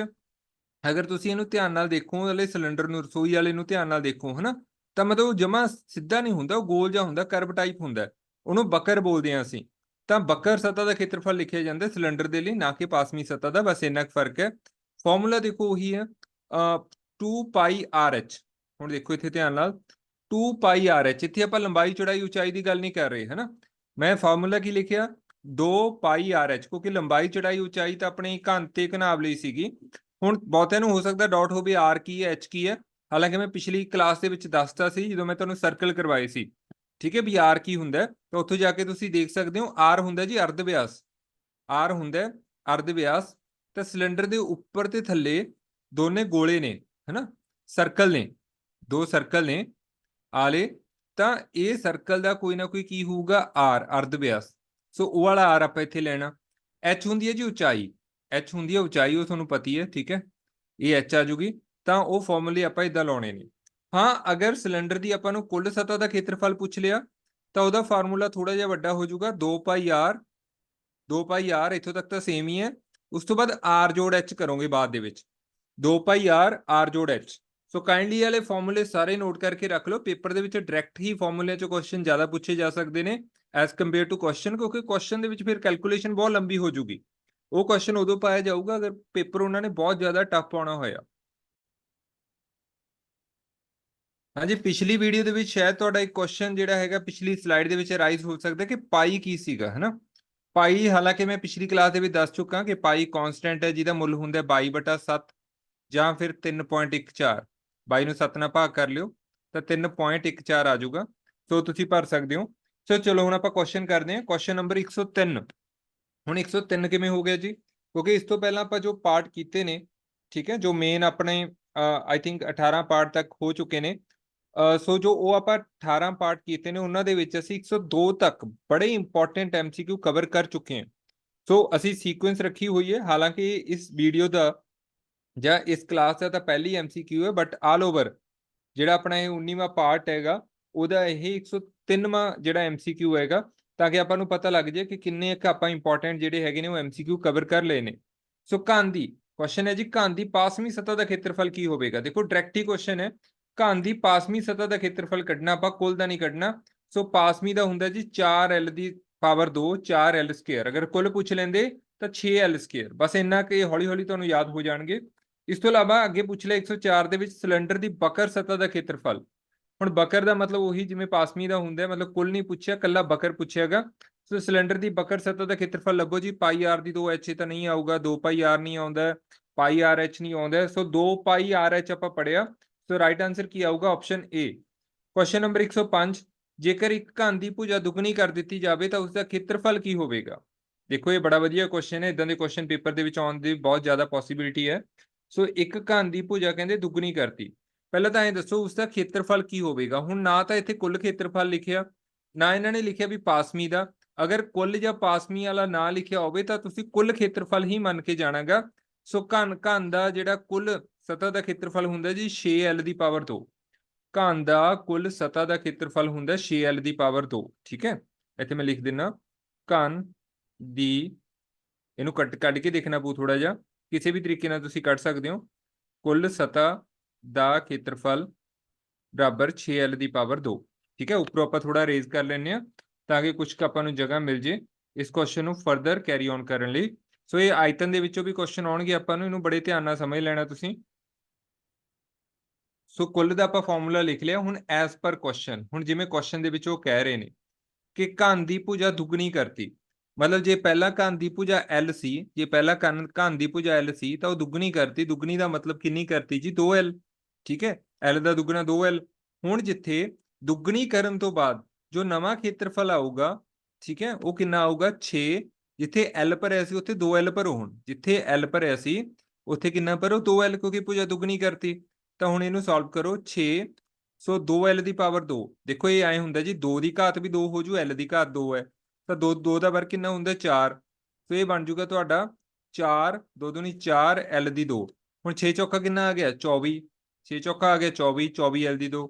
ਅਗਰ ਤੁਸੀਂ ਇਹਨੂੰ ਧਿਆਨ ਨਾਲ ਦੇਖੋ, ਵਾਲੇ ਸਿਲੰਡਰ ਨੂੰ, ਰਸੋਈ ਵਾਲੇ ਨੂੰ ਧਿਆਨ ਨਾਲ ਦੇਖੋ ਹਨਾ, ਤਾਂ ਮਤਲਬ ਉਹ ਜਮਾ ਸਿੱਧਾ ਨਹੀਂ ਹੁੰਦਾ, ਉਹ ਗੋਲ ਜਿਹਾ ਹੁੰਦਾ, ਕਰਵ ਟਾਈਪ ਹੁੰਦਾ, ਉਹਨੂੰ ਬਕਰ ਬੋਲਦੇ ਹਾਂ ਅਸੀਂ। ਤਾਂ ਬਕਰ ਸਤ੍ਹਾ ਦਾ ਖੇਤਰਫਲ ਲਿਖਿਆ ਜਾਂਦਾ ਸਿਲੰਡਰ ਦੇ ਲਈ, ਨਾ ਕਿ ਪਾਸਵੀਂ ਸਤ੍ਹਾ ਦਾ, ਬਸ ਇੰਨਾ ਕੁ ਫਰਕ ਹੈ। ਫਾਰਮੂਲਾ ਦੇਖੋ ਉਹੀ ਹੈ 2πRh। ਹੁਣ ਦੇਖੋ ਇੱਥੇ ਧਿਆਨ ਨਾਲ 2πRh, ਇੱਥੇ ਆਪਾਂ ਲੰਬਾਈ ਚੌੜਾਈ ਉਚਾਈ ਦੀ ਗੱਲ ਨਹੀਂ ਕਰ ਰਹੇ ਹਨਾ। ਮੈਂ ਫਾਰਮੂਲਾ ਕੀ ਲਿਖਿਆ 2πRh, ਕਿਉਂਕਿ ਲੰਬਾਈ ਚੌੜਾਈ ਉਚਾਈ ਤਾਂ ਆਪਣੇ ਘਨ ਤੇ ਘਨਾਭ ਲਈ ਸੀਗੀ। ਹੁਣ ਬਹੁਤਿਆਂ ਨੂੰ ਹੋ ਸਕਦਾ ਡਾਊਟ ਹੋਵੇ ਆਰ ਕੀ ਹੈ, ਐਚ ਕੀ ਹੈ, ਹਾਲਾਂਕਿ ਮੈਂ ਪਿਛਲੀ ਕਲਾਸ ਦੇ ਵਿੱਚ ਦੱਸਤਾ ਸੀ ਜਦੋਂ ਮੈਂ ਤੁਹਾਨੂੰ ਸਰਕਲ ਕਰਵਾਏ ਸੀ, ਠੀਕ ਹੈ, ਵੀ ਆਰ ਕੀ ਹੁੰਦਾ। ਤਾਂ ਉੱਥੋਂ ਜਾ ਕੇ ਤੁਸੀਂ ਦੇਖ ਸਕਦੇ ਹੋ ਆਰ ਹੁੰਦਾ ਜੀ ਅਰਧ ਵਿਆਸ, ਆਰ ਹੁੰਦਾ ਅਰਧ ਵਿਆਸ। ਤਾਂ ਸਿਲੰਡਰ ਦੇ ਉੱਪਰ ਤੇ ਥੱਲੇ ਦੋਨੇ ਗੋਲੇ ਨੇ ਹਨਾ, ਸਰਕਲ ਨੇ, ਦੋ ਸਰਕਲ ਨੇ ਆਲੇ, ਤਾਂ ਇਹ ਸਰਕਲ ਦਾ ਕੋਈ ਨਾ ਕੋਈ ਕੀ ਹੋਊਗਾ ਆਰ, ਅਰਧ ਵਿਆਸ। ਸੋ ਉਹ ਵਾਲਾ ਆਰ ਆਪਾਂ ਇੱਥੇ ਲੈਣਾ। ਐਚ ਹੁੰਦੀ ਹੈ ਜੀ ਉਚਾਈ, ਐਚ ਹੁੰਦੀ ਹੈ ਉਚਾਈ, ਉਹ ਤੁਹਾਨੂੰ ਪਤੀ ਹੈ, ਠੀਕ ਹੈ, ਇਹ ਐਚ ਆ ਜੂਗੀ। ਤਾਂ ਉਹ ਫਾਰਮੂਲੇ ਆਪਾਂ ਇਦਾਂ ਲਾਉਣੇ ਨੇ। ਹਾਂ, ਅਗਰ ਸਿਲੰਡਰ ਦੀ ਆਪਾਂ ਨੂੰ ਕੁੱਲ ਸਤ੍ਹਾ ਦਾ ਖੇਤਰਫਲ ਪੁੱਛ ਲਿਆ ਤਾਂ ਉਹਦਾ ਫਾਰਮੂਲਾ ਥੋੜਾ ਜਿਹਾ ਵੱਡਾ ਹੋ ਜਾਊਗਾ 2πr, 2πr ਇੱਥੋਂ ਤੱਕ ਤਾਂ ਸੇਮ ਹੀ ਹੈ। ਉਸ ਤੋਂ ਬਾਅਦ ਆਰ ਜੋੜ ਐਚ ਕਰੋਗੇ ਬਾਅਦ ਦੇ ਵਿੱਚ, 2πr ਆਰ ਜੋੜ ਐਚ। ਸੋ ਕਾਈਂਡਲੀ ਵਾਲੇ ਫਾਰਮੂਲੇ ਸਾਰੇ ਨੋਟ ਕਰਕੇ ਰੱਖ ਲਓ, ਪੇਪਰ ਦੇ ਵਿੱਚ ਡਾਇਰੈਕਟ ਹੀ ਫਾਰਮੂਲਿਆਂ ਚੋਂ ਕੁਐਸਚਨ ਜ਼ਿਆਦਾ ਪੁੱਛੇ ਜਾ ਸਕਦੇ ਨੇ ਐਜ਼ ਕੰਪੇਅਰ ਟੂ ਕੁਐਸਚਨ, ਕਿਉਂਕਿ ਕੁਐਸਚਨ ਦੇ ਵਿੱਚ ਫਿਰ ਕੈਲਕੂਲੇਸ਼ਨ ਬਹੁਤ ਲੰਬੀ ਹੋ ਜੂਗੀ। ਉਹ ਕੁਐਸਚਨ ਉਦੋਂ ਪਾਇਆ ਜਾਊਗਾ ਅਗਰ ਪੇਪਰ ਉਹਨਾਂ ਨੇ ਬਹੁਤ ਜ਼ਿਆਦਾ ਟਫ ਪਾਉਣਾ ਹੋਇਆ। ਹਾਂਜੀ, ਪਿਛਲੀ ਵੀਡੀਓ ਦੇ ਵਿੱਚ ਸ਼ਾਇਦ ਤੁਹਾਡਾ ਇੱਕ ਕੁਐਸਚਨ ਜਿਹੜਾ ਹੈਗਾ ਪਿਛਲੀ ਸਲਾਈਡ ਦੇ ਵਿੱਚ ਰਾਈਜ਼ ਹੋ ਸਕਦਾ ਕਿ ਪਾਈ ਕੀ ਸੀਗਾ ਹਨਾ। ਪਾਈ, ਹਾਲਾਂਕਿ ਮੈਂ ਪਿਛਲੀ ਕਲਾਸ ਦੇ ਵਿੱਚ ਦੱਸ ਚੁੱਕਾ ਕਿ ਪਾਈ ਕਾਂਸਟੈਂਟ ਹੈ ਜਿਹਦਾ ਮੁੱਲ ਹੁੰਦਾ 22/7 ਜਾਂ ਫਿਰ 3.14। 22 ਨੂੰ 7 ਨਾਲ ਭਾਗ ਕਰ ਲਿਓ ਤਾਂ 3.14 ਆ ਜਾਊਗਾ। ਸੋ ਤੁਸੀਂ ਭਰ ਸਕਦੇ ਹੋ। ਸੋ ਚਲੋ ਹੁਣ ਆਪਾਂ ਕੁਐਸਚਨ ਕਰਦੇ ਹਾਂ, ਕੁਐਸਚਨ ਨੰਬਰ 103। ਹੁਣ 103 ਕਿਵੇਂ ਹੋ ਗਿਆ ਜੀ? ਕਿਉਂਕਿ ਇਸ ਤੋਂ ਪਹਿਲਾਂ ਆਪਾਂ ਜੋ ਪਾਰਟ ਕੀਤੇ ਨੇ, ਠੀਕ ਹੈ, ਜੋ ਮੇਨ ਆਪਣੇ ਆਈ ਥਿੰਕ 18 ਪਾਰਟ ਤੱਕ ਹੋ ਚੁੱਕੇ ਨੇ। ਸੋ ਜੋ ਉਹ ਆਪਾਂ 18 ਪਾਰਟ ਕੀਤੇ ਨੇ ਉਹਨਾਂ ਦੇ ਵਿੱਚ ਅਸੀਂ 102 ਤੱਕ ਬੜੇ ਇੰਪੋਰਟੈਂਟ MCQ ਕਵਰ ਕਰ ਚੁੱਕੇ ਹਾਂ। ਸੋ ਅਸੀਂ ਸੀਕੁਐਂਸ ਰੱਖੀ ਹੋਈ ਹੈ, ਹਾਲਾਂਕਿ ਇਸ ਵੀਡੀਓ ਦਾ ਜਾਂ ਇਸ ਕਲਾਸ ਦਾ ਤਾਂ ਪਹਿਲੀ MCQ ਹੈ, ਬਟ ਆਲ ਓਵਰ ਜਿਹੜਾ ਆਪਣਾ ਇਹ 19ਵਾਂ ਪਾਰਟ ਹੈਗਾ ਉਹਦਾ ਇਹ 103ਵਾਂ ਜਿਹੜਾ MCQ ਹੈਗਾ, ਤਾਂ ਕਿ ਆਪਾਂ ਨੂੰ ਪਤਾ ਲੱਗ ਜਾਏ ਕਿ ਕਿੰਨੇ ਇੱਕ ਆਪਾਂ ਇੰਪੋਰਟੈਂਟ ਜਿਹੜੇ ਹੈਗੇ ਨੇ ਉਹ MCQ ਕਵਰ ਕਰ ਲਏ ਨੇ। ਸੋ ਘਨ ਦੀ ਕੁਐਸਚਨ ਹੈ ਜੀ, ਘਨ ਦੀ ਪਾਸਵੀਂ ਸਤ੍ਹਾ ਦਾ ਖੇਤਰਫਲ ਕੀ ਹੋਵੇਗਾ? ਦੇਖੋ ਡਾਇਰੈਕਟ ਹੀ ਕੁਐਸਚਨ ਹੈ, ਘਨ ਦੀ ਪਾਸਵੀਂ ਸਤ੍ਹਾ ਦਾ ਖੇਤਰਫਲ ਕੱਢਣਾ, ਆਪਾਂ ਕੁੱਲ ਦਾ ਨਹੀਂ ਕੱਢਣਾ। ਸੋ ਪਾਸਵੀਂ ਦਾ ਹੁੰਦਾ ਜੀ 4L ਦੀ ਪਾਵਰ 2, 4L ਸਕੁਅਰ। ਅਗਰ ਕੁੱਲ ਪੁੱਛ ਲੈਂਦੇ ਤਾਂ 6L ਸਕੁਅਰ, ਬਸ ਇੰਨਾ ਕਿ ਹੌਲੀ ਹੌਲੀ ਤੁਹਾਨੂੰ ਯਾਦ ਹੋ ਜਾਣਗੇ। ਇਸ ਤੋਂ ਇਲਾਵਾ ਅੱਗੇ ਪੁੱਛ ਲਿਆ 104 ਦੇ ਵਿੱਚ ਸਿਲੰਡਰ ਦੀ ਬਕਰ ਸਤ੍ਹਾ ਦਾ ਖੇਤਰਫਲ। ਹੁਣ ਬਕਰ ਦਾ ਮਤਲਬ ਉਹੀ ਜਿਵੇਂ ਪਾਸਵੀਂ ਦਾ ਹੁੰਦਾ, ਮਤਲਬ ਕੁੱਲ ਨਹੀਂ ਪੁੱਛਿਆ, ਕੱਲਾ ਬਕਰ ਪੁੱਛਿਆਗਾ। ਸੋ ਸਿਲੰਡਰ ਦੀ ਬਕਰ ਸਤ੍ਹਾ ਦਾ ਖੇਤਰਫਲ ਲੱਭੋ ਜੀ। πr ਦੀ 2h ਤਾਂ ਨਹੀਂ ਆਊਗਾ, 2πr ਨਹੀਂ ਆਉਂਦਾ, πrh ਨਹੀਂ ਆਉਂਦਾ। ਸੋ 2πrh ਆਪਾਂ ਪੜਿਆ। ਸੋ ਰਾਈਟ ਆਂਸਰ ਕੀ ਆਊਗਾ? Option A. ਕੁਐਸਚਨ ਨੰਬਰ 105, ਜੇਕਰ ਇੱਕ ਘਨ ਦੀ ਭੁਜਾ ਦੁੱਗਣੀ ਕਰ ਦਿੱਤੀ ਜਾਵੇ ਤਾਂ ਉਸਦਾ ਖੇਤਰਫਲ ਕੀ ਹੋਵੇਗਾ? ਦੇਖੋ ਇਹ ਬੜਾ ਵਧੀਆ ਕੁਐਸਚਨ ਹੈ, ਇਦਾਂ ਦੇ ਕੁਐਸਚਨ ਪੇਪਰ ਦੇ ਵਿੱਚ ਆਉਣ ਦੀ ਬਹੁਤ ਜ਼ਿਆਦਾ ਪੋਸੀਬਿਲਿਟੀ ਹੈ। ਸੋ ਇੱਕ ਘਨ ਦੀ ਭੁਜਾ ਕਹਿੰਦੇ ਦੁੱਗਣੀ ਕਰਤੀ, ਪਹਿਲਾਂ ਤਾਂ ਇਹ ਦੱਸੋ ਉਸਦਾ ਖੇਤਰਫਲ ਕੀ ਹੋਵੇਗਾ। ਹੁਣ ਨਾ ਤਾਂ ਇੱਥੇ ਕੁੱਲ ਖੇਤਰਫਲ ਲਿਖਿਆ, ਨਾ ਇਹਨਾਂ ਨੇ ਲਿਖਿਆ ਵੀ ਪਾਸਵੀਂ ਦਾ। ਅਗਰ ਕੁੱਲ ਜਾਂ ਪਾਸਵੀਂ ਵਾਲਾ ਨਾ ਲਿਖਿਆ ਹੋਵੇ ਤਾਂ ਤੁਸੀਂ ਕੁੱਲ ਖੇਤਰਫਲ ਹੀ ਮੰਨ ਕੇ ਜਾਣਾਗਾ। ਸੋ ਘਨ ਦਾ ਜਿਹੜਾ ਕੁੱਲ ਸਤ੍ਹਾ ਦਾ ਖੇਤਰਫਲ ਹੁੰਦਾ ਜੀ 6L ਦੀ ਪਾਵਰ 2। ਘਨ ਦਾ ਕੁੱਲ ਸਤ੍ਹਾ ਦਾ ਖੇਤਰਫਲ ਹੁੰਦਾ 6L ਦੀ ਪਾਵਰ 2, ਠੀਕ ਹੈ। ਇੱਥੇ ਮੈਂ ਲਿਖ ਦਿੰਦਾ ਘਨ ਦੀ, ਇਹਨੂੰ ਕੱਢ ਕੇ ਦੇਖਣਾ ਪਊ ਥੋੜਾ ਜਿਹਾ, ਕਿਸੇ ਵੀ ਤਰੀਕੇ ਨਾਲ ਤੁਸੀਂ ਕੱਢ ਸਕਦੇ ਹੋ। ਕੁੱਲ ਸਤ੍ਹਾ ਦਾ ਖੇਤਰਫਲ ਬਰਾਬਰ 6L ਦੀ ਪਾਵਰ 2। ठीक है, उपरों ਆਪਾਂ ਥੋੜਾ ਰੇਜ਼ ਕਰ ਲੈਂਦੇ ਆ ਤਾਂ ਕਿ ਕੁਝ ਕੁ ਆਪਾਂ ਨੂੰ ਜਗ੍ਹਾ ਮਿਲ ਜੇ ਇਸ ਕੁਐਸਚਨ ਨੂੰ ਫਰਦਰ ਕੈਰੀ ਔਨ ਕਰਨ ਲਈ। ਸੋ ਇਹ ਆਇਤਨ ਦੇ ਵਿੱਚੋਂ ਵੀ ਕੁਐਸਚਨ ਆਉਣਗੇ, ਆਪਾਂ ਨੂੰ ਇਹਨੂੰ ਬੜੇ ਧਿਆਨ ਨਾਲ ਸਮਝ ਲੈਣਾ ਤੁਸੀਂ। ਸੋ ਕੁੱਲ ਦਾ ਆਪਾਂ ਫਾਰਮੂਲਾ ਲਿਖ ਲਿਆ। ਹੁਣ ਐਸ ਪਰ ਕੁਐਸਚਨ, ਹੁਣ ਜਿਵੇਂ ਕੁਐਸਚਨ ਦੇ ਵਿੱਚ ਉਹ ਕਹਿ ਰਹੇ ਨੇ ਕਿ ਘਨ ਦੀ ਭੁਜਾ ਦੁੱਗਣੀ ਕਰਤੀ, ਮਤਲਬ ਜੇ ਪਹਿਲਾਂ ਘਨ ਦੀ ਭੁਜਾ L ਸੀ, ਜੇ ਪਹਿਲਾਂ ਘਨ ਦੀ ਭੁਜਾ L ਸੀ ਤਾਂ ਉਹ ਦੁੱਗਣੀ ਕਰਤੀ। ਦੁੱਗਣੀ ਦਾ ਮਤਲਬ ਕਿੰਨੀ ਕਰਤੀ ਜੀ? 2L। ਠੀਕ ਹੈ, L ਦਾ ਦੁੱਗਣਾ 2L। ਹੁਣ ਜਿੱਥੇ ਦੁੱਗਣੀ ਕਰਨ ਤੋਂ ਬਾਅਦ ਜੋ ਨਵਾਂ ਖੇਤਰਫਲ ਆਊਗਾ, ਠੀਕ ਹੈ, ਉਹ ਕਿੰਨਾ ਆਊਗਾ? 6। ਜਿੱਥੇ L ਭਰਿਆ ਸੀ ਉੱਥੇ 2L ਭਰੋ। ਹੁਣ ਜਿੱਥੇ L ਭਰਿਆ ਸੀ ਉੱਥੇ ਕਿੰਨਾ ਭਰੋ? 2L, ਕਿਉਂਕਿ ਭੁਜਾ ਦੁੱਗਣੀ ਕਰਤੀ। ਤਾਂ ਹੁਣ ਇਹਨੂੰ ਸੋਲਵ ਕਰੋ। 6 ਸੋ 2L ਦੀ ਪਾਵਰ 2। ਦੇਖੋ ਇਹ ਐਂ ਹੁੰਦਾ ਜੀ, 2 ਦੀ ਘਾਤ ਵੀ 2 ਹੋ ਜੂ, L ਦੀ ਘਾਤ 2 ਹੈ ਤਾਂ 2 ਦਾ ਵਰਗ ਕਿੰਨਾ ਹੁੰਦਾ? 4। ਸੋ ਇਹ ਬਣ ਜੂਗਾ ਤੁਹਾਡਾ 4 2 ਦੂਣੀ 4 L ਦੀ 2। ਹੁਣ 6 ਚੌਕਾ ਕਿੰਨਾ ਆ ਗਿਆ? 24। 6 ਚੌਕਾ ਆ ਗਿਆ 24, 24 L ਦੀ 2।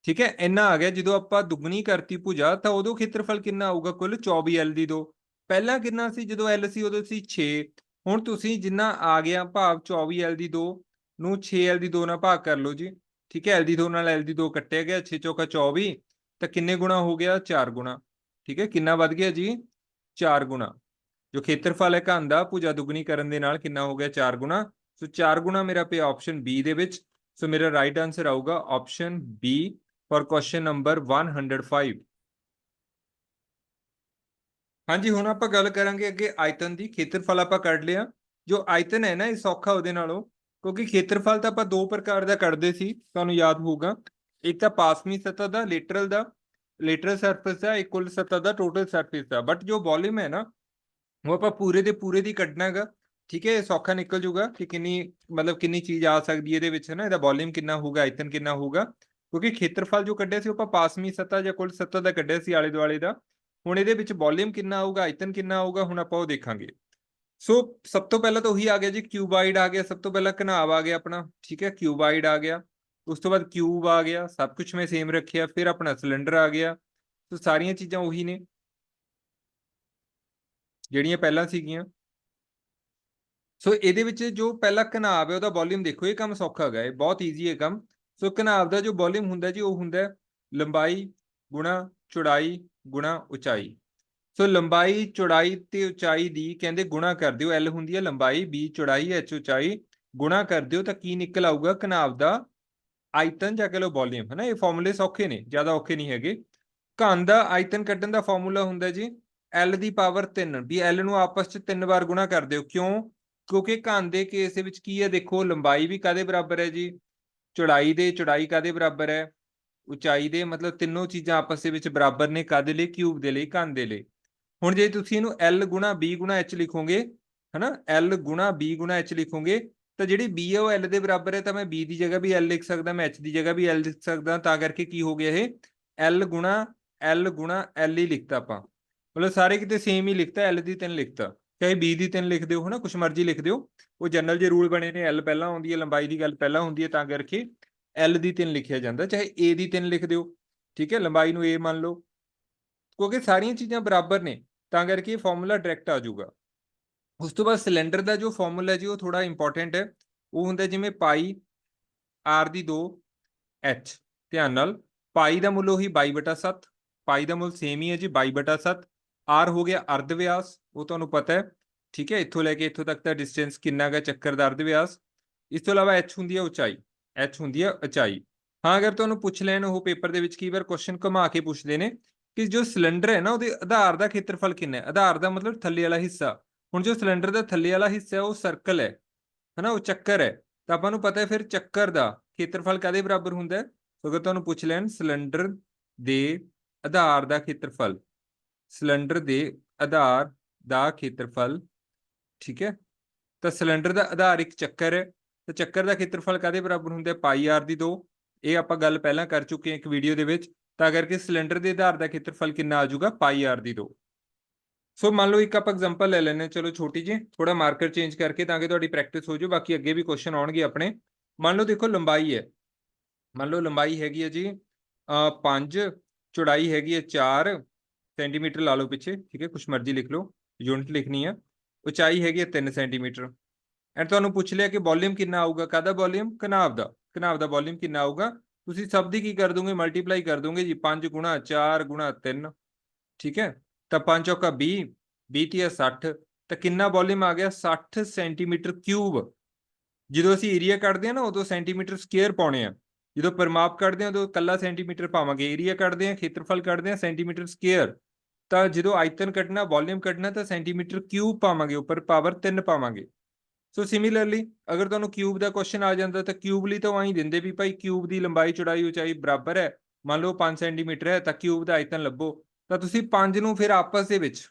ਠੀਕ ਹੈ, ਇੰਨਾ ਆ ਗਿਆ। ਜਦੋਂ ਆਪਾਂ ਦੁੱਗਣੀ ਕਰਤੀ ਭੁਜਾ ਤਾਂ ਉਦੋਂ ਖੇਤਰਫਲ ਕਿੰਨਾ ਆਊਗਾ? ਕੁੱਲ 24 L ਦੀ 2। ਪਹਿਲਾਂ ਕਿੰਨਾ ਸੀ? ਜਦੋਂ L ਸੀ ਉਦੋਂ ਸੀ 6। ਹੁਣ ਤੁਸੀਂ ਜਿੰਨਾ ਆ ਗਿਆ ਭਾਵ 24 L ਦੀ 2 ਨੂੰ 6 L ਦੀ 2 ਨਾਲ ਭਾਗ ਕਰ ਲਓ ਜੀ। ਠੀਕ ਹੈ, L ਦੀ 2 ਨਾਲ L ਦੀ 2 ਕੱਟਿਆ ਗਿਆ, 6 ਚੌਕਾ 24 ਤਾਂ ਕਿੰਨੇ ਗੁਣਾ ਹੋ ਗਿਆ? 4 ਗੁਣਾ। ਠੀਕ ਹੈ, ਕਿੰਨਾ ਵੱਧ ਗਿਆ ਜੀ? 4 ਗੁਣਾ। ਜੋ ਖੇਤਰਫਲ ਹੈ ਘਨ ਦਾ ਭੁਜਾ ਦੁੱਗਣੀ ਕਰਨ ਦੇ ਨਾਲ ਕਿੰਨਾ ਹੋ ਗਿਆ? 4 ਗੁਣਾ। ਸੋ 4 ਗੁਣਾ ਮੇਰਾ ਪਿਆ ਆਪਸ਼ਨ ਬੀ ਦੇ ਵਿੱਚ। ਸੋ ਮੇਰਾ ਰਾਈਟ ਆਂਸਰ ਆਊਗਾ option B for question number 105। ਹਾਂਜੀ, ਹੁਣ ਆਪਾਂ ਗੱਲ ਕਰਾਂਗੇ ਅੱਗੇ ਆਇਤਨ ਦੀ। ਖੇਤਰਫਲ ਆਪਾਂ ਕੱਢ ਲਿਆ। ਜੋ ਆਇਤਨ ਹੈ ਨਾ ਇਹ ਸੌਖਾ ਉਹਦੇ ਨਾਲੋਂ, ਕਿਉਂਕਿ ਖੇਤਰਫਲ ਤਾਂ ਆਪਾਂ ਦੋ ਪ੍ਰਕਾਰ ਦਾ ਕੱਢਦੇ ਸੀ, ਤੁਹਾਨੂੰ ਯਾਦ ਹੋਊਗਾ। ਇੱਕ ਤਾਂ ਪਾਸਵੀਂ ਸਤਹ ਦਾ, ਲੇਟਰਲ ਸਰਫੇਸ ਦਾ, ਇੱਕ ਕੁੱਲ ਸਤਹ ਦਾ, ਟੋਟਲ ਸਰਫੇਸ ਦਾ। ਬਟ ਜੋ ਵੋਲਿਊਮ ਹੈ ਨਾ ਉਹ ਆਪਾਂ ਪੂਰੇ ਦੇ ਪੂਰੇ ਦੀ ਕੱਢਣਾ ਹੈਗਾ। ਠੀਕ ਹੈ, ਇਹ ਸੌਖਾ ਨਿਕਲ ਜੂਗਾ ਕਿ ਕਿੰਨੀ ਮਤਲਬ ਕਿੰਨੀ ਚੀਜ਼ ਆ ਸਕਦੀ ਹੈ ਇਹਦੇ ਵਿੱਚ, ਹੈ ਨਾ। ਇਹਦਾ ਵੋਲਿਊਮ ਕਿੰਨਾ ਹੋਊਗਾ, ਆਇਤਨ ਕਿੰਨਾ ਹੋਊਗਾ, ਕਿਉਂਕਿ ਖੇਤਰਫਲ ਜੋ ਕੱਢਿਆ ਸੀ ਉਹ ਆਪਾਂ ਪਾਸਵੀਂ ਸਤਹ ਜਾਂ ਕੁੱਲ ਸਤਹ ਦਾ ਕੱਢਿਆ ਸੀ, ਆਲੇ ਦੁਆਲੇ ਦਾ। ਹੁਣ ਇਹਦੇ ਵਿੱਚ ਵੋਲਿਊਮ ਕਿੰਨਾ ਆਊਗਾ, ਆਇਤਨ ਕਿੰਨਾ ਆਊਗਾ, ਹੁਣ ਆਪਾਂ ਉਹ ਦੇਖਾਂਗੇ। ਸੋ ਸਭ ਤੋਂ ਪਹਿਲਾਂ ਤਾਂ ਉਹੀ ਆ ਗਿਆ ਜੀ, ਕਿਊਬਾਈਡ ਆ ਗਿਆ। ਸਭ ਤੋਂ ਪਹਿਲਾਂ ਘਨਾਵ ਆ ਗਿਆ ਆਪਣਾ। ਠੀਕ ਹੈ, ਕਿਊਬਾਈਡ ਆ ਗਿਆ। ਉਸ ਤੋਂ ਬਾਅਦ ਕਿਊਬ ਆ ਗਿਆ। ਸਭ ਕੁਝ ਮੈਂ ਸੇਮ ਰੱਖਿਆ। ਫਿਰ ਆਪਣਾ ਸਿਲੰਡਰ ਆ ਗਿਆ। ਸੋ ਸਾਰੀਆਂ ਚੀਜ਼ਾਂ ਉਹੀ ਨੇ ਜਿਹੜੀਆਂ ਪਹਿਲਾਂ ਸੀਗੀਆਂ। ਸੋ ਇਹਦੇ ਵਿੱਚ ਜੋ ਪਹਿਲਾ ਘਨਾਵ ਹੈ ਉਹਦਾ ਵੋਲਿਊਮ ਦੇਖੋ। ਇਹ ਕੰਮ ਸੌਖਾ ਹੈਗਾ, ਇਹ ਬਹੁਤ ਈਜ਼ੀ ਹੈ ਕੰਮ। ਸੋ ਘਨਾਵ ਦਾ ਜੋ ਵੋਲਿਊਮ ਹੁੰਦਾ ਜੀ ਉਹ ਹੁੰਦਾ ਲੰਬਾਈ ਗੁਣਾ ਚੌੜਾਈ ਗੁਣਾ ਉਚਾਈ। ਸੋ ਲੰਬਾਈ ਚੌੜਾਈ ਤੇ ਉਚਾਈ ਦੀ ਕਹਿੰਦੇ ਗੁਣਾ ਕਰ ਦਿਓ। L ਹੁੰਦੀ ਹੈ ਲੰਬਾਈ, B ਚੌੜਾਈ, H ਉਚਾਈ, ਗੁਣਾ ਕਰ ਦਿਓ ਤਾਂ ਕੀ ਨਿਕਲ ਆਊਗਾ? ਘਨਾਵ ਦਾ ਆਇਤਨ ਜਾਂ ਕਹ ਲਓ ਵੋਲਿਊਮ, ਹੈ ਨਾ। ਇਹ ਫਾਰਮੂਲੇ ਸੌਖੇ ਨੇ, ਜ਼ਿਆਦਾ ਔਖੇ ਨਹੀਂ ਹੈਗੇ। ਘਨ ਦਾ ਆਇਤਨ ਕੱਢਣ ਦਾ ਫਾਰਮੂਲਾ ਹੁੰਦਾ ਜੀ L ਦੀ ਪਾਵਰ 3। ਵੀ L ਨੂੰ ਆਪਸ ਚ 3 ਵਾਰ ਗੁਣਾ ਕਰ ਦਿਓ। ਕਿਉਂ? ਕਿਉਂਕਿ ਘਨ ਦੇ ਕੇਸ ਦੇ ਵਿੱਚ ਕੀ ਹੈ ਦੇਖੋ, ਲੰਬਾਈ ਵੀ ਕਾਦੇ ਬਰਾਬਰ ਹੈ ਜੀ? ਚੌੜਾਈ ਕਾਦੇ ਬਰਾਬਰ ਹੈ? ਉਚਾਈ ਦੇ। ਮਤਲਬ ਤਿੰਨੋਂ ਚੀਜ਼ਾਂ ਆਪਸ ਦੇ ਵਿੱਚ ਬਰਾਬਰ ਨੇ। ਕਾਦੇ ਲਈ? ਕਿਊਬ ਦੇ ਲਈ, ਘਨ ਦੇ ਲਈ। ਹੁਣ ਜੇ ਤੁਸੀਂ ਇਹਨੂੰ L ਗੁਣਾ B ਗੁਣਾ H ਲਿਖੋਗੇ, ਹਨਾ, L ਗੁਣਾ B ਗੁਣਾ H ਲਿਖੋਗੇ ਤਾਂ ਜਿਹੜੀ B ਹੈ ਉਹ L ਦੇ ਬਰਾਬਰ ਹੈ, ਤਾਂ ਮੈਂ B ਦੀ ਜਗ੍ਹਾ ਵੀ L ਲਿਖ ਸਕਦਾ, ਮੈਂ H ਦੀ ਜਗ੍ਹਾ ਵੀ L ਲਿਖ ਸਕਦਾ। ਤਾਂ ਕਰਕੇ ਕੀ ਹੋ ਗਿਆ? ਇਹ L ਗੁਣਾ L ਹੀ ਲਿਖਤਾ ਆਪਾਂ। ਮਤਲਬ ਸਾਰੇ ਕਿਤੇ ਸੇਮ ਹੀ ਲਿਖਤਾ, L ਦੀ 3 ਲਿਖਤਾ। ਚਾਹੇ B ਦੀ 3 ਲਿਖ ਦਿਓ, ਹਨਾ, ਕੁਛ ਮਰਜ਼ੀ ਲਿਖ ਦਿਓ। ਉਹ ਜਨਰਲ ਜੇ ਰੂਲ ਬਣੇ ਨੇ, L ਪਹਿਲਾਂ ਆਉਂਦੀ ਹੈ, ਲੰਬਾਈ ਦੀ ਗੱਲ ਪਹਿਲਾਂ ਹੁੰਦੀ ਹੈ, ਤਾਂ ਕਰਕੇ L ਦੀ 3 ਲਿਖਿਆ ਜਾਂਦਾ। ਚਾਹੇ A ਦੀ 3 ਲਿਖ ਦਿਓ। ਠੀਕ ਹੈ, ਲੰਬਾਈ ਨੂੰ A ਮੰਨ ਲਓ, ਕਿਉਂਕਿ ਸਾਰੀਆਂ ਚੀਜ਼ਾਂ ਬਰਾਬਰ ਨੇ ਤਾਂ ਕਰਕੇ ਇਹ ਫਾਰਮੂਲਾ ਡਾਇਰੈਕਟ ਆ ਜਾਊਗਾ। ਉਸ ਤੋਂ ਬਾਅਦ ਸਿਲੰਡਰ ਦਾ ਜੋ ਫਾਰਮੂਲਾ ਜੀ ਉਹ ਥੋੜਾ ਇੰਪੋਰਟੈਂਟ ਹੈ। ਉਹ ਹੁੰਦਾ ਜਿਵੇਂ ਪਾਈ R ਦੀ 2 H। ਧਿਆਨ ਨਾਲ, ਪਾਈ ਦਾ ਮੁੱਲ ਉਹੀ 22/7, ਪਾਈ ਦਾ ਮੁੱਲ ਸੇਮ ਹੀ ਹੈ ਜੀ 22/7। R ਹੋ ਗਿਆ ਅਰਧ ਵਿਆਸ, ਉਹ ਤੁਹਾਨੂੰ ਪਤਾ ਹੈ। ਠੀਕ ਹੈ, ਇੱਥੋਂ ਲੈ ਕੇ ਇੱਥੋਂ ਤੱਕ ਦਾ ਡਿਸਟੈਂਸ ਕਿੰਨਾ ਗਾ ਚੱਕਰ ਦਾ ਅਰਧ ਵਿਆਸ। ਇਸ ਤੋਂ ਇਲਾਵਾ H ਹੁੰਦੀ ਹੈ ਉਚਾਈ, H ਹੁੰਦੀ ਹੈ ਉਚਾਈ। ਹਾਂ, ਅਗਰ ਤੁਹਾਨੂੰ ਪੁੱਛ ਲੈਣ ਉਹ ਪੇਪਰ ਦੇ ਵਿੱਚ ਕਈ ਵਾਰ ਕੁਐਸਚਨ ਘੁਮਾ ਕੇ ਪੁੱਛਦੇ ਨੇ ਕਿ ਜੋ ਸਿਲੰਡਰ ਹੈ ਨਾ ਉਹਦੇ ਆਧਾਰ ਦਾ ਖੇਤਰਫਲ ਕਿੰਨਾ ਹੈ। ਆਧਾਰ ਦਾ ਮਤਲਬ ਥੱਲੇ ਵਾਲਾ ਹਿੱਸਾ। ਹੁਣ ਜੋ ਸਿਲੰਡਰ ਦਾ ਥੱਲੇ ਵਾਲਾ ਹਿੱਸਾ ਹੈ ਉਹ ਸਰਕਲ ਹੈ ਨਾ, ਉਹ ਚੱਕਰ ਹੈ। ਤਾਂ ਆਪਾਂ ਨੂੰ ਪਤਾ ਹੈ ਫਿਰ ਚੱਕਰ ਦਾ ਖੇਤਰਫਲ ਕਾਦੇ ਬਰਾਬਰ ਹੁੰਦਾ ਹੈ? ਅਗਰ ਤੁਹਾਨੂੰ ਪੁੱਛ ਲੈਣ ਸਿਲੰਡਰ ਦੇ ਆਧਾਰ ਦਾ ਖੇਤਰਫਲ, ਸਿਲੰਡਰ ਦੇ ਆਧਾਰ ਦਾ ਖੇਤਰਫਲ, ਠੀਕ ਹੈ, ਤਾਂ ਸਿਲੰਡਰ ਦਾ ਆਧਾਰ ਇੱਕ ਚੱਕਰ ਹੈ, ਤਾਂ ਚੱਕਰ ਦਾ ਖੇਤਰਫਲ ਕਾਦੇ ਬਰਾਬਰ ਹੁੰਦਾ? ਪਾਈ R ਦੀ 2। ਇਹ ਆਪਾਂ ਗੱਲ ਪਹਿਲਾਂ ਕਰ ਚੁੱਕੇ ਹਾਂ ਇੱਕ ਵੀਡੀਓ ਦੇ ਵਿੱਚ। ਤਾਂ ਕਰਕੇ ਸਿਲੰਡਰ ਦੇ ਆਧਾਰ ਦਾ ਖੇਤਰਫਲ ਕਿੰਨਾ ਆ ਜਾਊਗਾ? ਪਾਈ R ਦੀ 2। ਸੋ ਮੰਨ ਲਓ ਇੱਕ ਆਪਾਂ ਐਗਜ਼ਾਮਪਲ ਲੈ ਲੈਂਦੇ ਹਾਂ, ਚਲੋ ਛੋਟੀ ਜਿਹੀ, ਥੋੜਾ ਮਾਰਕਰ ਚੇਂਜ ਕਰਕੇ ਤਾਂ ਕਿ ਤੁਹਾਡੀ ਪ੍ਰੈਕਟਿਸ ਹੋ ਜਾਊ। ਬਾਕੀ ਅੱਗੇ ਵੀ ਕੁਐਸਚਨ ਆਉਣਗੇ ਆਪਣੇ। ਮੰਨ ਲਓ ਦੇਖੋ ਲੰਬਾਈ ਹੈ, ਮੰਨ ਲਓ ਲੰਬਾਈ ਹੈਗੀ ਹੈ ਜੀ 5, ਚੌੜਾਈ ਹੈਗੀ ਹੈ 4 ਸੈਂਟੀਮੀਟਰ ਲਾ ਲਓ ਪਿੱਛੇ। ਠੀਕ ਹੈ, ਕੁਛ ਮਰਜ਼ੀ ਲਿਖ ਲਓ, ਯੂਨਿਟ ਲਿਖਣੀ ਆ। ਉਚਾਈ ਹੈਗੀ ਹੈ 3 ਸੈਂਟੀਮੀਟਰ। ਐਂਡ ਤੁਹਾਨੂੰ ਪੁੱਛ ਲਿਆ ਕਿ ਵੋਲਿਊਮ ਕਿੰਨਾ ਆਊਗਾ? ਕਾਹਦਾ ਵੋਲਿਊਮ? ਘਨਾਵ ਦਾ। ਘਨਾਵ ਦਾ ਵੋਲਿਊਮ ਕਿੰਨਾ ਆਊਗਾ? ਤੁਸੀਂ ਸਭ ਦੀ ਕੀ ਕਰ ਦੋਗੇ, ਮਲਟੀਪਲਾਈ ਕਰ ਦੋਗੇ ਜੀ, 5 ਗੁਣਾ 4 ਗੁਣਾ 3, ਠੀਕ ਹੈ। ਤਾਂ 5 ਚੌਕਾ 20, 20 ਤੀਆ 60, ਤਾਂ ਕਿੰਨਾ ਵੋਲਿਊਮ ਆ ਗਿਆ, 60 ਸੈਂਟੀਮੀਟਰ ਕਿਊਬ। ਜਦੋਂ ਅਸੀਂ ਏਰੀਆ ਕੱਢਦੇ ਆ ਨਾ ਉਦੋਂ ਸੈਂਟੀਮੀਟਰ ਸਕੁਅਰ ਪਾਉਣੇ ਆ, ਜਦੋਂ ਪਰਿਮਾਪ ਕੱਢਦੇ ਆ ਉਦੋਂ ਕੱਲਾ ਸੈਂਟੀਮੀਟਰ ਪਾਵਾਂਗੇ, ਏਰੀਆ ਕੱਢਦੇ ਆ ਖੇਤਰਫਲ ਕੱਢਦੇ ਆ ਸੈਂਟੀਮੀਟਰ ਸਕੁਅਰ, ਤਾਂ ਜਦੋਂ ਆਇਤਨ ਕੱਢਣਾ ਵੋਲਿਊਮ ਕੱਢਣਾ ਤਾਂ ਸੈਂਟੀਮੀਟਰ ਕਿਊਬ ਪਾਵਾਂਗੇ, ਉੱਪਰ ਪਾਵਰ 3 ਪਾਵਾਂਗੇ। ਸੋ ਸਿਮਿਲਰਲੀ ਅਗਰ ਤੁਹਾਨੂੰ ਕਿਊਬ ਦਾ ਕੁਐਸਚਨ ਆ ਜਾਂਦਾ ਤਾਂ ਕਿਊਬ ਲਈ ਤਾਂ ਆਈ ਦਿੰਦੇ ਵੀ ਭਾਈ ਕਿਊਬ ਦੀ ਲੰਬਾਈ ਚੌੜਾਈ ਉਚਾਈ ਬਰਾਬਰ ਹੈ, ਮੰਨ ਲਓ 5 ਸੈਂਟੀਮੀਟਰ ਹੈ ਤਾਂ ਕਿਊਬ ਦਾ ਆਇਤਨ ਲੱਭੋ, ਤਾਂ ਤੁਸੀਂ 5 ਨੂੰ ਫਿਰ ਆਪਸ ਦੇ ਵਿੱਚ,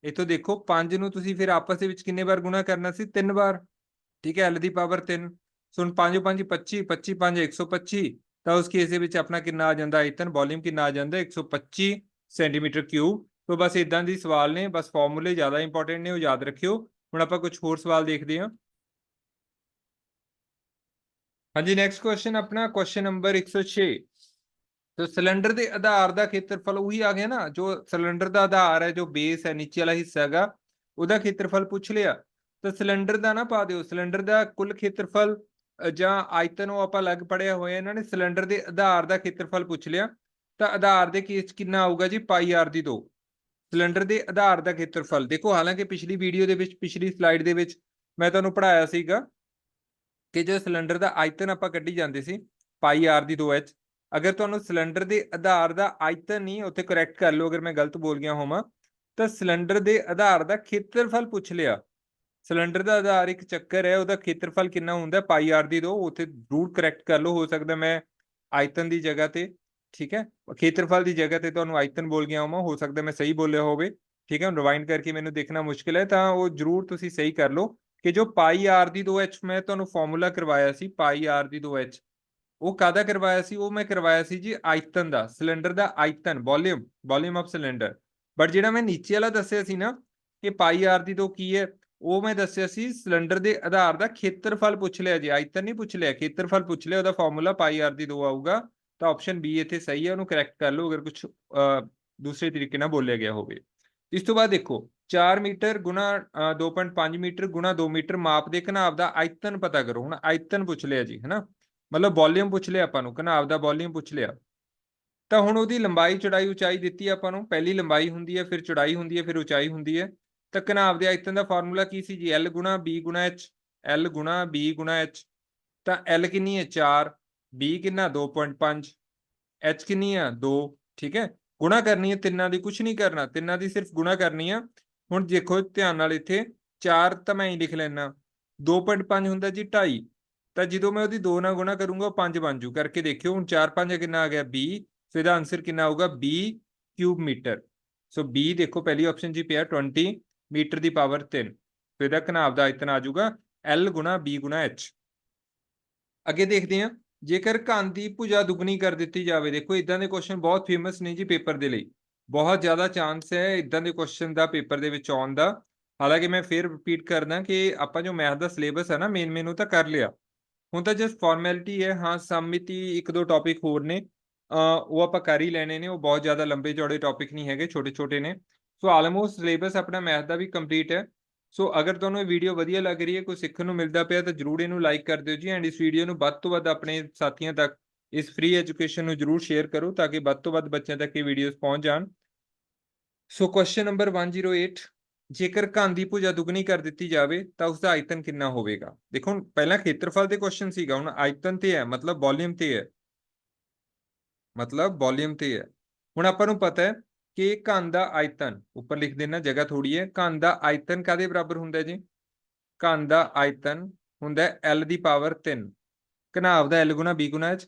ਇੱਥੋਂ ਦੇਖੋ 5 ਨੂੰ ਤੁਸੀਂ ਫਿਰ ਆਪਸ ਦੇ ਵਿੱਚ ਕਿੰਨੇ ਵਾਰ ਗੁਣਾ ਕਰਨਾ ਸੀ, 3 ਵਾਰ, ਠੀਕ ਹੈ, L ਦੀ ਪਾਵਰ 3। ਸੋ ਹੁਣ 5 5 25, 25 5 125, ਤਾਂ ਉਸ ਕੇਸ ਦੇ ਵਿੱਚ ਆਪਣਾ ਕਿੰਨਾ ਆ ਜਾਂਦਾ ਆਇਤਨ, ਵੋਲਿਊਮ ਕਿੰਨਾ ਆ ਜਾਂਦਾ, 125 ਸੈਂਟੀਮੀਟਰ ਕਿਊਬ। ਸੋ ਬਸ ਇਦਾਂ ਦੀ ਸਵਾਲ ਨੇ, ਬਸ ਫਾਰਮੂਲੇ ਜ਼ਿਆਦਾ ਇੰਪੋਰਟੈਂਟ ਨੇ, ਉਹ ਯਾਦ ਰੱਖਿਓ। ਹੁਣ ਆਪਾਂ ਕੁਝ ਹੋਰ ਸਵਾਲ ਦੇਖਦੇ ਹਾਂ। ਹਾਂਜੀ, ਨੈਕਸਟ ਕੁਐਸਚਨ ਆਪਣਾ ਕੁਐਸਚਨ ਨੰਬਰ 106। तो सिलेंडर के आधार का खेत्रफल ਉਹੀ ਆ ਗਿਆ ਨਾ, ਜੋ ਸਿਲੰਡਰ ਦਾ ਆਧਾਰ ਹੈ, ਜੋ ਬੇਸ ਹੈ, ਨੀਚੇ ਵਾਲਾ ਹਿੱਸਾ ਹੈਗਾ, ਉਹਦਾ ਖੇਤਰਫਲ ਪੁੱਛ ਲਿਆ। ਤਾਂ ਸਿਲੰਡਰ ਦਾ ਨਾ ਪਾ ਦਿਓ, ਸਿਲੰਡਰ ਦਾ ਕੁੱਲ ਖੇਤਰਫਲ ਜਾਂ ਆਇਤਨ ਉਹ ਆਪਾਂ ਅਲੱਗ ਪੜਿਆ ਹੋਇਆ, ਇਹਨਾਂ ਨੇ ਸਿਲੰਡਰ ਦੇ ਆਧਾਰ ਦਾ ਖੇਤਰਫਲ ਪੁੱਛ ਲਿਆ। ਤਾਂ ਆਧਾਰ ਦੇ ਕੇਸ ਕਿੰਨਾ ਆਊਗਾ ਜੀ, ਪਾਈ ਆਰ ਦੀ 2। ਸਿਲੰਡਰ ਦੇ ਆਧਾਰ ਦਾ ਖੇਤਰਫਲ ਦੇਖੋ, ਹਾਲਾਂਕਿ ਪਿਛਲੀ ਵੀਡੀਓ ਦੇ ਵਿੱਚ, ਪਿਛਲੀ ਸਲਾਈਡ ਦੇ ਵਿੱਚ ਮੈਂ ਤੁਹਾਨੂੰ ਪੜਾਇਆ ਸੀਗਾ ਕਿ ਜੋ ਸਿਲੰਡਰ ਦਾ ਆਇਤਨ ਆਪਾਂ ਕੱਢੀ ਜਾਂਦੇ ਸੀ ਪਾਈ ਆਰ ਦੀ 2h। ਅਗਰ ਤੁਹਾਨੂੰ ਸਿਲੰਡਰ ਦੇ ਆਧਾਰ ਦਾ ਆਇਤਨ ਨਹੀਂ, ਉੱਥੇ ਕਰੈਕਟ ਕਰ ਲਓ ਅਗਰ ਮੈਂ ਗਲਤ ਬੋਲ ਗਿਆ ਹੋਵਾਂ, ਤਾਂ ਸਿਲੰਡਰ ਦੇ ਆਧਾਰ ਦਾ ਖੇਤਰਫਲ ਪੁੱਛ ਲਿਆ। ਸਿਲੰਡਰ ਦਾ ਆਧਾਰ ਇੱਕ ਚੱਕਰ ਹੈ, ਉਹਦਾ ਖੇਤਰਫਲ ਕਿੰਨਾ ਹੁੰਦਾ, ਪਾਈ ਆਰ ਦੀ 2। ਉੱਥੇ ਰੂਟ ਕਰੈਕਟ ਕਰ ਲਓ, ਹੋ ਸਕਦਾ ਮੈਂ ਆਇਤਨ ਦੀ ਜਗ੍ਹਾ ਤੇ, ਠੀਕ ਹੈ, ਖੇਤਰਫਲ ਦੀ ਜਗ੍ਹਾ ਤੇ ਤੁਹਾਨੂੰ ਆਇਤਨ ਬੋਲ ਗਿਆ ਹੋਵਾਂ, ਹੋ ਸਕਦਾ ਮੈਂ ਸਹੀ ਬੋਲਿਆ ਹੋਵੇ, ਠੀਕ ਹੈ। ਰਿਵਾਈਂਡ ਕਰਕੇ ਮੈਨੂੰ ਦੇਖਣਾ ਮੁਸ਼ਕਿਲ ਹੈ, ਤਾਂ ਉਹ ਜ਼ਰੂਰ ਤੁਸੀਂ ਸਹੀ ਕਰ ਲਓ ਕਿ ਜੋ ਪਾਈ ਆਰ ਦੀ 2h ਮੈਂ ਤੁਹਾਨੂੰ ਫਾਰਮੂਲਾ ਕਰਵਾਇਆ ਸੀ, ਪਾਈ ਆਰ ਦੀ 2h, ਉਹ ਕਾਹਦਾ ਕਰਵਾਇਆ ਸੀ, ਉਹ ਮੈਂ ਕਰਵਾਇਆ ਸੀ ਜੀ ਆਇਤਨ ਦਾ, ਸਿਲੰਡਰ ਦਾ ਆਇਤਨ, ਵੋਲਿਊਮ ਆਫ ਸਿਲੰਡਰ। ਬਟ ਜਿਹੜਾ ਮੈਂ ਨੀਚੇ ਵਾਲਾ ਦੱਸਿਆ ਸੀ ਨਾ ਕਿ ਪਾਈ ਆਰ ਦੀ 2 ਕੀ ਹੈ, ਉਹ ਮੈਂ ਦੱਸਿਆ ਸੀ ਸਿਲੰਡਰ ਦੇ ਆਧਾਰ ਦਾ ਖੇਤਰਫਲ ਪੁੱਛ ਲਿਆ ਜੀ, ਆਇਤਨ ਨਹੀਂ ਪੁੱਛ ਲਿਆ, ਖੇਤਰਫਲ ਪੁੱਛ ਲਿਆ, ਉਹਦਾ ਫਾਰਮੂਲਾ ਪਾਈ ਆਰ ਦੀ 2 ਆਊਗਾ। ਤਾਂ ਆਪਸ਼ਨ ਬੀ ਇੱਥੇ ਸਹੀ ਹੈ, ਉਹਨੂੰ ਕਰੈਕਟ ਕਰ ਲਓ ਅਗਰ ਕੁਝ ਦੂਸਰੇ ਤਰੀਕੇ ਨਾਲ ਬੋਲਿਆ ਗਿਆ ਹੋਵੇ। ਇਸ ਤੋਂ ਬਾਅਦ ਦੇਖੋ 4 ਮੀਟਰ ਗੁਣਾ 2.5 ਮੀਟਰ ਗੁਣਾ 2 ਮੀਟਰ ਮਾਪ ਦੇ ਘਨਾਭ ਦਾ ਆਇਤਨ ਪਤਾ ਕਰੋ। ਹੁਣ ਆਇਤਨ ਪੁੱਛ ਲਿਆ ਜੀ, ਹੈ ਨਾ, ਮਤਲਬ ਵੋਲਿਊਮ ਪੁੱਛ ਲਿਆ ਆਪਾਂ ਨੂੰ, ਘਨਾਭ ਦਾ ਵੋਲਿਊਮ ਪੁੱਛ ਲਿਆ। ਤਾਂ ਹੁਣ ਉਹਦੀ ਲੰਬਾਈ ਚੌੜਾਈ ਉਚਾਈ ਦਿੱਤੀ ਆਪਾਂ ਨੂੰ, ਪਹਿਲੀ ਲੰਬਾਈ ਹੁੰਦੀ ਹੈ, ਫਿਰ ਚੌੜਾਈ ਹੁੰਦੀ ਹੈ, ਫਿਰ ਉਚਾਈ ਹੁੰਦੀ ਹੈ। ਤਾਂ ਘਨਾਭ ਦੇ ਆਇਤਨ ਦਾ ਫਾਰਮੂਲਾ ਕੀ ਸੀ ਜੀ, L ਗੁਣਾ B ਗੁਣਾ H, L ਗੁਣਾ B ਗੁਣਾ H। ਤਾਂ L ਕਿੰਨੀ ਹੈ 4, B ਕਿੰਨਾ 2.5, H ਕਿੰਨੀ ਆ 2, ਠੀਕ ਹੈ। ਗੁਣਾ ਕਰਨੀ ਹੈ ਤਿੰਨਾਂ ਦੀ, ਕੁਝ ਨਹੀਂ ਕਰਨਾ, ਤਿੰਨਾਂ ਦੀ ਸਿਰਫ ਗੁਣਾ ਕਰਨੀ ਆ। ਹੁਣ ਦੇਖੋ ਧਿਆਨ ਨਾਲ, ਇੱਥੇ 4 ਤਾਂ ਮੈਂ ਹੀ ਲਿਖ ਲੈਣਾ, 2.5 ਹੁੰਦਾ ਜੀ 2.5, ਤਾਂ ਜਦੋਂ ਮੈਂ ਉਹਦੀ 2 ਨਾਲ ਗੁਣਾ ਕਰੂੰਗਾ ਉਹ 5 ਬਣ ਜੂ, ਕਰਕੇ ਦੇਖਿਓ। ਹੁਣ 4 5 ਕਿੰਨਾ ਆ ਗਿਆ 20, ਸੋ ਇਹਦਾ ਆਨਸਰ ਕਿੰਨਾ ਆਊਗਾ 20 ਕਿਊਬ ਮੀਟਰ। ਸੋ 20 ਦੇਖੋ ਪਹਿਲੀ ਆਪਸ਼ਨ ਜੀ ਪਿਆ 20 ਮੀਟਰ ਦੀ ਪਾਵਰ 3, ਸੋ ਇਹਦਾ ਘਨਾਭ ਦਾ ਆਇਤਨ ਆ ਜਾਊਗਾ L ਗੁਣਾ B ਗੁਣਾ H। ਅੱਗੇ ਦੇਖਦੇ ਹਾਂ, ਜੇਕਰ ਘਨ ਦੀ ਭੁਜਾ ਦੁੱਗਣੀ ਕਰ ਦਿੱਤੀ ਜਾਵੇ। ਦੇਖੋ ਇਦਾਂ ਦੇ ਕੁਐਸਚਨ ਬਹੁਤ ਫੇਮਸ ਨੇ ਜੀ ਪੇਪਰ ਦੇ ਲਈ, ਬਹੁਤ ਜ਼ਿਆਦਾ ਚਾਂਸ ਹੈ ਇਦਾਂ ਦੇ ਕੁਐਸਚਨ ਦਾ ਪੇਪਰ ਦੇ ਵਿੱਚ ਆਉਣ ਦਾ। ਹਾਲਾਂਕਿ ਮੈਂ ਫਿਰ ਰਿਪੀਟ ਕਰਦਾ ਕਿ ਆਪਾਂ ਜੋ ਮੈਥ ਦਾ ਸਿਲੇਬਸ ਹੈ ਨਾ ਮੇਨ ਉਹ ਤਾਂ ਕਰ ਲਿਆ, ਹੁਣ ਤਾਂ ਜਸਟ ਫਾਰਮੈਲਿਟੀ ਹੈ। ਹਾਂ, ਸਮਮਿਤੀ ਇੱਕ ਦੋ ਟੌਪਿਕ ਹੋਰ ਨੇ, ਉਹ ਆਪਾਂ ਕਰ ਹੀ ਲੈਣੇ ਨੇ, ਉਹ ਬਹੁਤ ਜ਼ਿਆਦਾ ਲੰਬੇ ਚੌੜੇ ਟੌਪਿਕ ਨਹੀਂ ਹੈਗੇ, ਛੋਟੇ ਛੋਟੇ ਨੇ। ਸੋ ਆਲਮੋਸਟ ਸਿਲੇਬਸ ਆਪਣਾ ਮੈਥ ਦਾ ਵੀ ਕੰਪਲੀਟ ਹੈ। ਸੋ ਅਗਰ ਤੁਹਾਨੂੰ ਇਹ ਵੀਡੀਓ ਵਧੀਆ ਲੱਗ ਰਹੀ ਹੈ, ਕੁਝ ਸਿੱਖਣ ਨੂੰ ਮਿਲਦਾ ਪਿਆ, ਤਾਂ ਜਰੂਰ ਇਹਨੂੰ ਲਾਈਕ ਕਰ ਦਿਓ ਜੀ, ਐਂਡ ਇਸ ਵੀਡੀਓ ਨੂੰ ਵੱਧ ਤੋਂ ਵੱਧ ਆਪਣੇ ਸਾਥੀਆਂ ਤੱਕ, ਇਸ ਫ੍ਰੀ ਐਜੂਕੇਸ਼ਨ ਨੂੰ ਜਰੂਰ ਸ਼ੇਅਰ ਕਰੋ ਤਾਂ ਕਿ ਵੱਧ ਤੋਂ ਵੱਧ ਬੱਚਿਆਂ ਤੱਕ ਇਹ ਵੀਡੀਓਜ਼ ਪਹੁੰਚ ਜਾਣ। ਸੋ ਕੁਐਸਚਨ ਨੰਬਰ 108, ਜੇਕਰ ਘਨ ਦੀ ਭੁਜਾ ਦੁੱਗਣੀ ਕਰ ਦਿੱਤੀ ਜਾਵੇ ਤਾਂ ਉਸ ਦਾ ਆਇਤਨ ਕਿੰਨਾ ਹੋਵੇਗਾ। ਦੇਖੋ ਹੁਣ ਪਹਿਲਾਂ ਖੇਤਰਫਲ ਦੇ ਕੁਐਸਚਨ ਸੀਗਾ, ਹੁਣ ਆਇਤਨ ਤੇ ਹੈ, ਮਤਲਬ ਵੋਲਿਊਮ ਤੇ ਹੈ, ਹੁਣ ਆਪਾਂ ਨੂੰ ਪਤਾ ਹੈ ਕਿ ਘਨ ਦਾ ਆਇਤਨ, ਉੱਪਰ ਲਿਖ ਦੇਣਾ, ਜਗ੍ਹਾ ਥੋੜੀ ਹੈ, ਘਨ ਦਾ ਆਇਤਨ ਕਾਦੇ ਬਰਾਬਰ ਹੁੰਦਾ ਜੀ, ਘਨ ਦਾ ਆਇਤਨ ਹੁੰਦਾ L ਦੀ ਪਾਵਰ 3, ਘਨਾਭ ਦਾ L ਗੁਣਾ B ਗੁਣਾ H,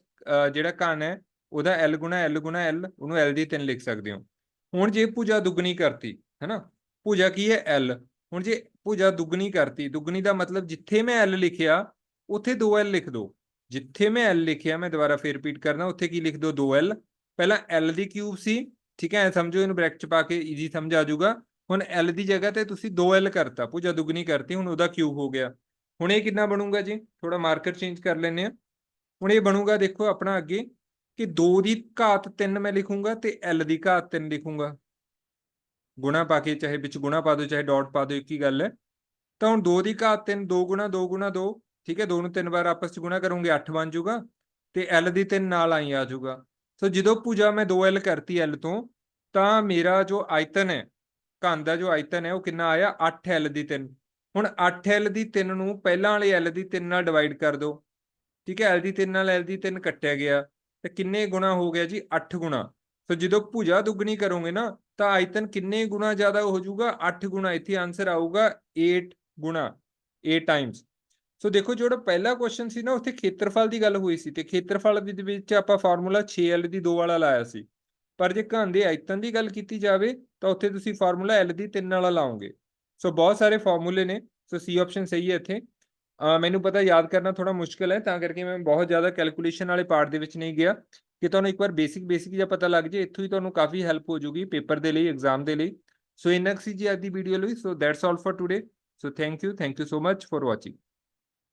ਜਿਹੜਾ ਘਨ ਹੈ ਉਹਦਾ L ਗੁਣਾ L ਗੁਣਾ L, ਉਹਨੂੰ L ਦੀ 3 ਲਿਖ ਸਕਦੇ ਹੋ। ਹੁਣ ਜੇ ਭੁਜਾ ਦੁੱਗਣੀ ਕਰਤੀ, ਹੈ ਨਾ, ਭੁਜਾ ਕੀ ਹੈ L, ਹੁਣ ਜੇ ਭੁਜਾ ਦੁੱਗਣੀ ਕਰਤੀ, ਦੁੱਗਣੀ ਦਾ ਮਤਲਬ ਜਿੱਥੇ ਮੈਂ L ਲਿਖਿਆ ਉੱਥੇ 2L ਲਿਖ ਦੋ, ਜਿੱਥੇ ਮੈਂ L ਲਿਖਿਆ, ਮੈਂ ਦੁਬਾਰਾ ਫੇਰ ਰਿਪੀਟ ਕਰਨਾ, ਉੱਥੇ ਕੀ ਲਿਖ ਦੋ 2L। ਪਹਿਲਾਂ L ਦੀ ਕਿਊਬ ਸੀ, ਠੀਕ ਹੈ, ਸਮਝੋ, ਇਹਨੂੰ ਬ੍ਰੈਕਟ ਚ ਪਾ ਕੇ ਈਜ਼ੀ ਸਮਝ ਆ ਜਾਊਗਾ। ਹੁਣ L ਦੀ ਜਗ੍ਹਾ ਤੇ ਤੁਸੀਂ 2L ਕਰਤਾ, ਭੁਜਾ ਦੁੱਗਣੀ ਕਰਤੀ, ਹੁਣ ਉਹਦਾ ਕਿਊਬ ਹੋ ਗਿਆ। ਹੁਣ ਇਹ ਕਿੰਨਾ ਬਣੂਗਾ ਜੀ, ਥੋੜਾ ਮਾਰਕਰ ਚੇਂਜ ਕਰ ਲੈਂਦੇ ਆ। ਹੁਣ ਇਹ ਬਣੂਗਾ, ਦੇਖੋ ਆਪਣਾ ਅੱਗੇ ਕਿ 2 ਦੀ ਘਾਤ 3 ਮੈਂ ਲਿਖੂੰਗਾ ਤੇ L ਦੀ ਘਾਤ 3 ਲਿਖੂੰਗਾ, ਗੁਣਾ ਪਾ ਕੇ, ਚਾਹੇ ਵਿੱਚ ਗੁਣਾ ਪਾ ਦਿਓ ਚਾਹੇ ਡਾਟ ਪਾ ਦਿਓ, ਇੱਕ ਹੀ ਗੱਲ ਹੈ। ਤਾਂ ਹੁਣ 2 ਦੀ ਘਾਤ 3, 2 ਗੁਣਾ 2 ਗੁਣਾ 2, ਠੀਕ ਹੈ, 2 ਨੂੰ 3 ਵਾਰ ਆਪਸ ਚ ਗੁਣਾ ਕਰੋਗੇ 8 ਬਣ ਜਾਊਗਾ। ਤੇ L ਦੀ 3 ਨਾਲ ਆਈ ਆ ਜਾਊਗਾ। ਸੋ ਜਦੋਂ ਭੁਜਾ ਮੈਂ 2L ਕਰਤੀ L ਤੋਂ, ਤਾਂ ਮੇਰਾ ਜੋ ਆਇਤਨ ਹੈ, ਘਨ ਦਾ ਜੋ ਆਇਤਨ ਹੈ ਉਹ ਕਿੰਨਾ ਆਇਆ 8L ਦੀ 3। ਹੁਣ 8L ਦੀ 3 ਨੂੰ ਪਹਿਲਾਂ ਵਾਲੇ L ਦੀ 3 ਨਾਲ ਡਿਵਾਈਡ ਕਰ ਦਿਓ, ਠੀਕ ਹੈ। L ਦੀ 3 ਨਾਲ L ਦੀ 3 ਕੱਟਿਆ ਗਿਆ, ਤੇ ਕਿੰਨੇ ਗੁਣਾ ਹੋ ਗਿਆ ਜੀ 8 ਗੁਣਾ। ਸੋ ਜਦੋਂ ਭੁਜਾ ਦੁੱਗਣੀ ਕਰੋਗੇ ਨਾ ਤਾਂ ਆਇਤਨ ਕਿੰਨੇ ਗੁਣਾ ਜ਼ਿਆਦਾ ਹੋ ਜਾਊਗਾ 8 ਗੁਣਾ। ਇੱਥੇ ਆਨਸਰ ਆਊਗਾ 8 ਗੁਣਾ, 8 ਟਾਈਮਸ। ਸੋ ਦੇਖੋ ਜਿਹੜਾ ਪਹਿਲਾ ਕੁਐਸਚਨ ਸੀ ਨਾ ਉੱਥੇ ਖੇਤਰਫਲ ਦੀ ਗੱਲ ਹੋਈ ਸੀ, ਤੇ ਖੇਤਰਫਲ ਦੇ ਵਿੱਚ ਆਪਾਂ ਫਾਰਮੂਲਾ 6L ਦੀ 2 ਵਾਲਾ ਲਾਇਆ ਸੀ। ਪਰ ਜੇ ਘਨ ਦੇ ਆਇਤਨ ਦੀ ਗੱਲ ਕੀਤੀ ਜਾਵੇ ਤਾਂ ਉੱਥੇ ਤੁਸੀਂ ਫਾਰਮੂਲਾ L ਦੀ 3 ਵਾਲਾ ਲਾਓਗੇ। ਸੋ ਬਹੁਤ ਸਾਰੇ ਫਾਰਮੂਲੇ ਨੇ, ਸੋ ਸੀ ਆਪਸ਼ਨ ਸਹੀ ਹੈ ਇੱਥੇ। ਮੈਨੂੰ ਪਤਾ ਯਾਦ ਕਰਨਾ ਥੋੜਾ ਮੁਸ਼ਕਿਲ ਹੈ, ਤਾਂ ਕਰਕੇ ਮੈਂ ਬਹੁਤ ਜ਼ਿਆਦਾ ਕੈਲਕੂਲੇਸ਼ਨ ਵਾਲੇ ਪਾਰਟ ਦੇ ਵਿੱਚ ਨਹੀਂ ਗਿਆ। ਕਿ ਤੁਹਾਨੂੰ ਇੱਕ ਵਾਰ ਬੇਸਿਕ ਜਿਹਾ ਪਤਾ ਲੱਗ ਜੇ, ਇੱਥੋਂ ਹੀ ਤੁਹਾਨੂੰ ਕਾਫੀ ਹੈਲਪ ਹੋ ਜੂਗੀ ਪੇਪਰ ਦੇ ਲਈ, ਐਗਜ਼ਾਮ ਦੇ ਲਈ। ਸੋ ਇੰਨਾ ਕੁ ਸੀ ਜੀ ਅੱਜ ਦੀ ਵੀਡੀਓ ਲਈ। So that's all for today. So thank you so much for watching.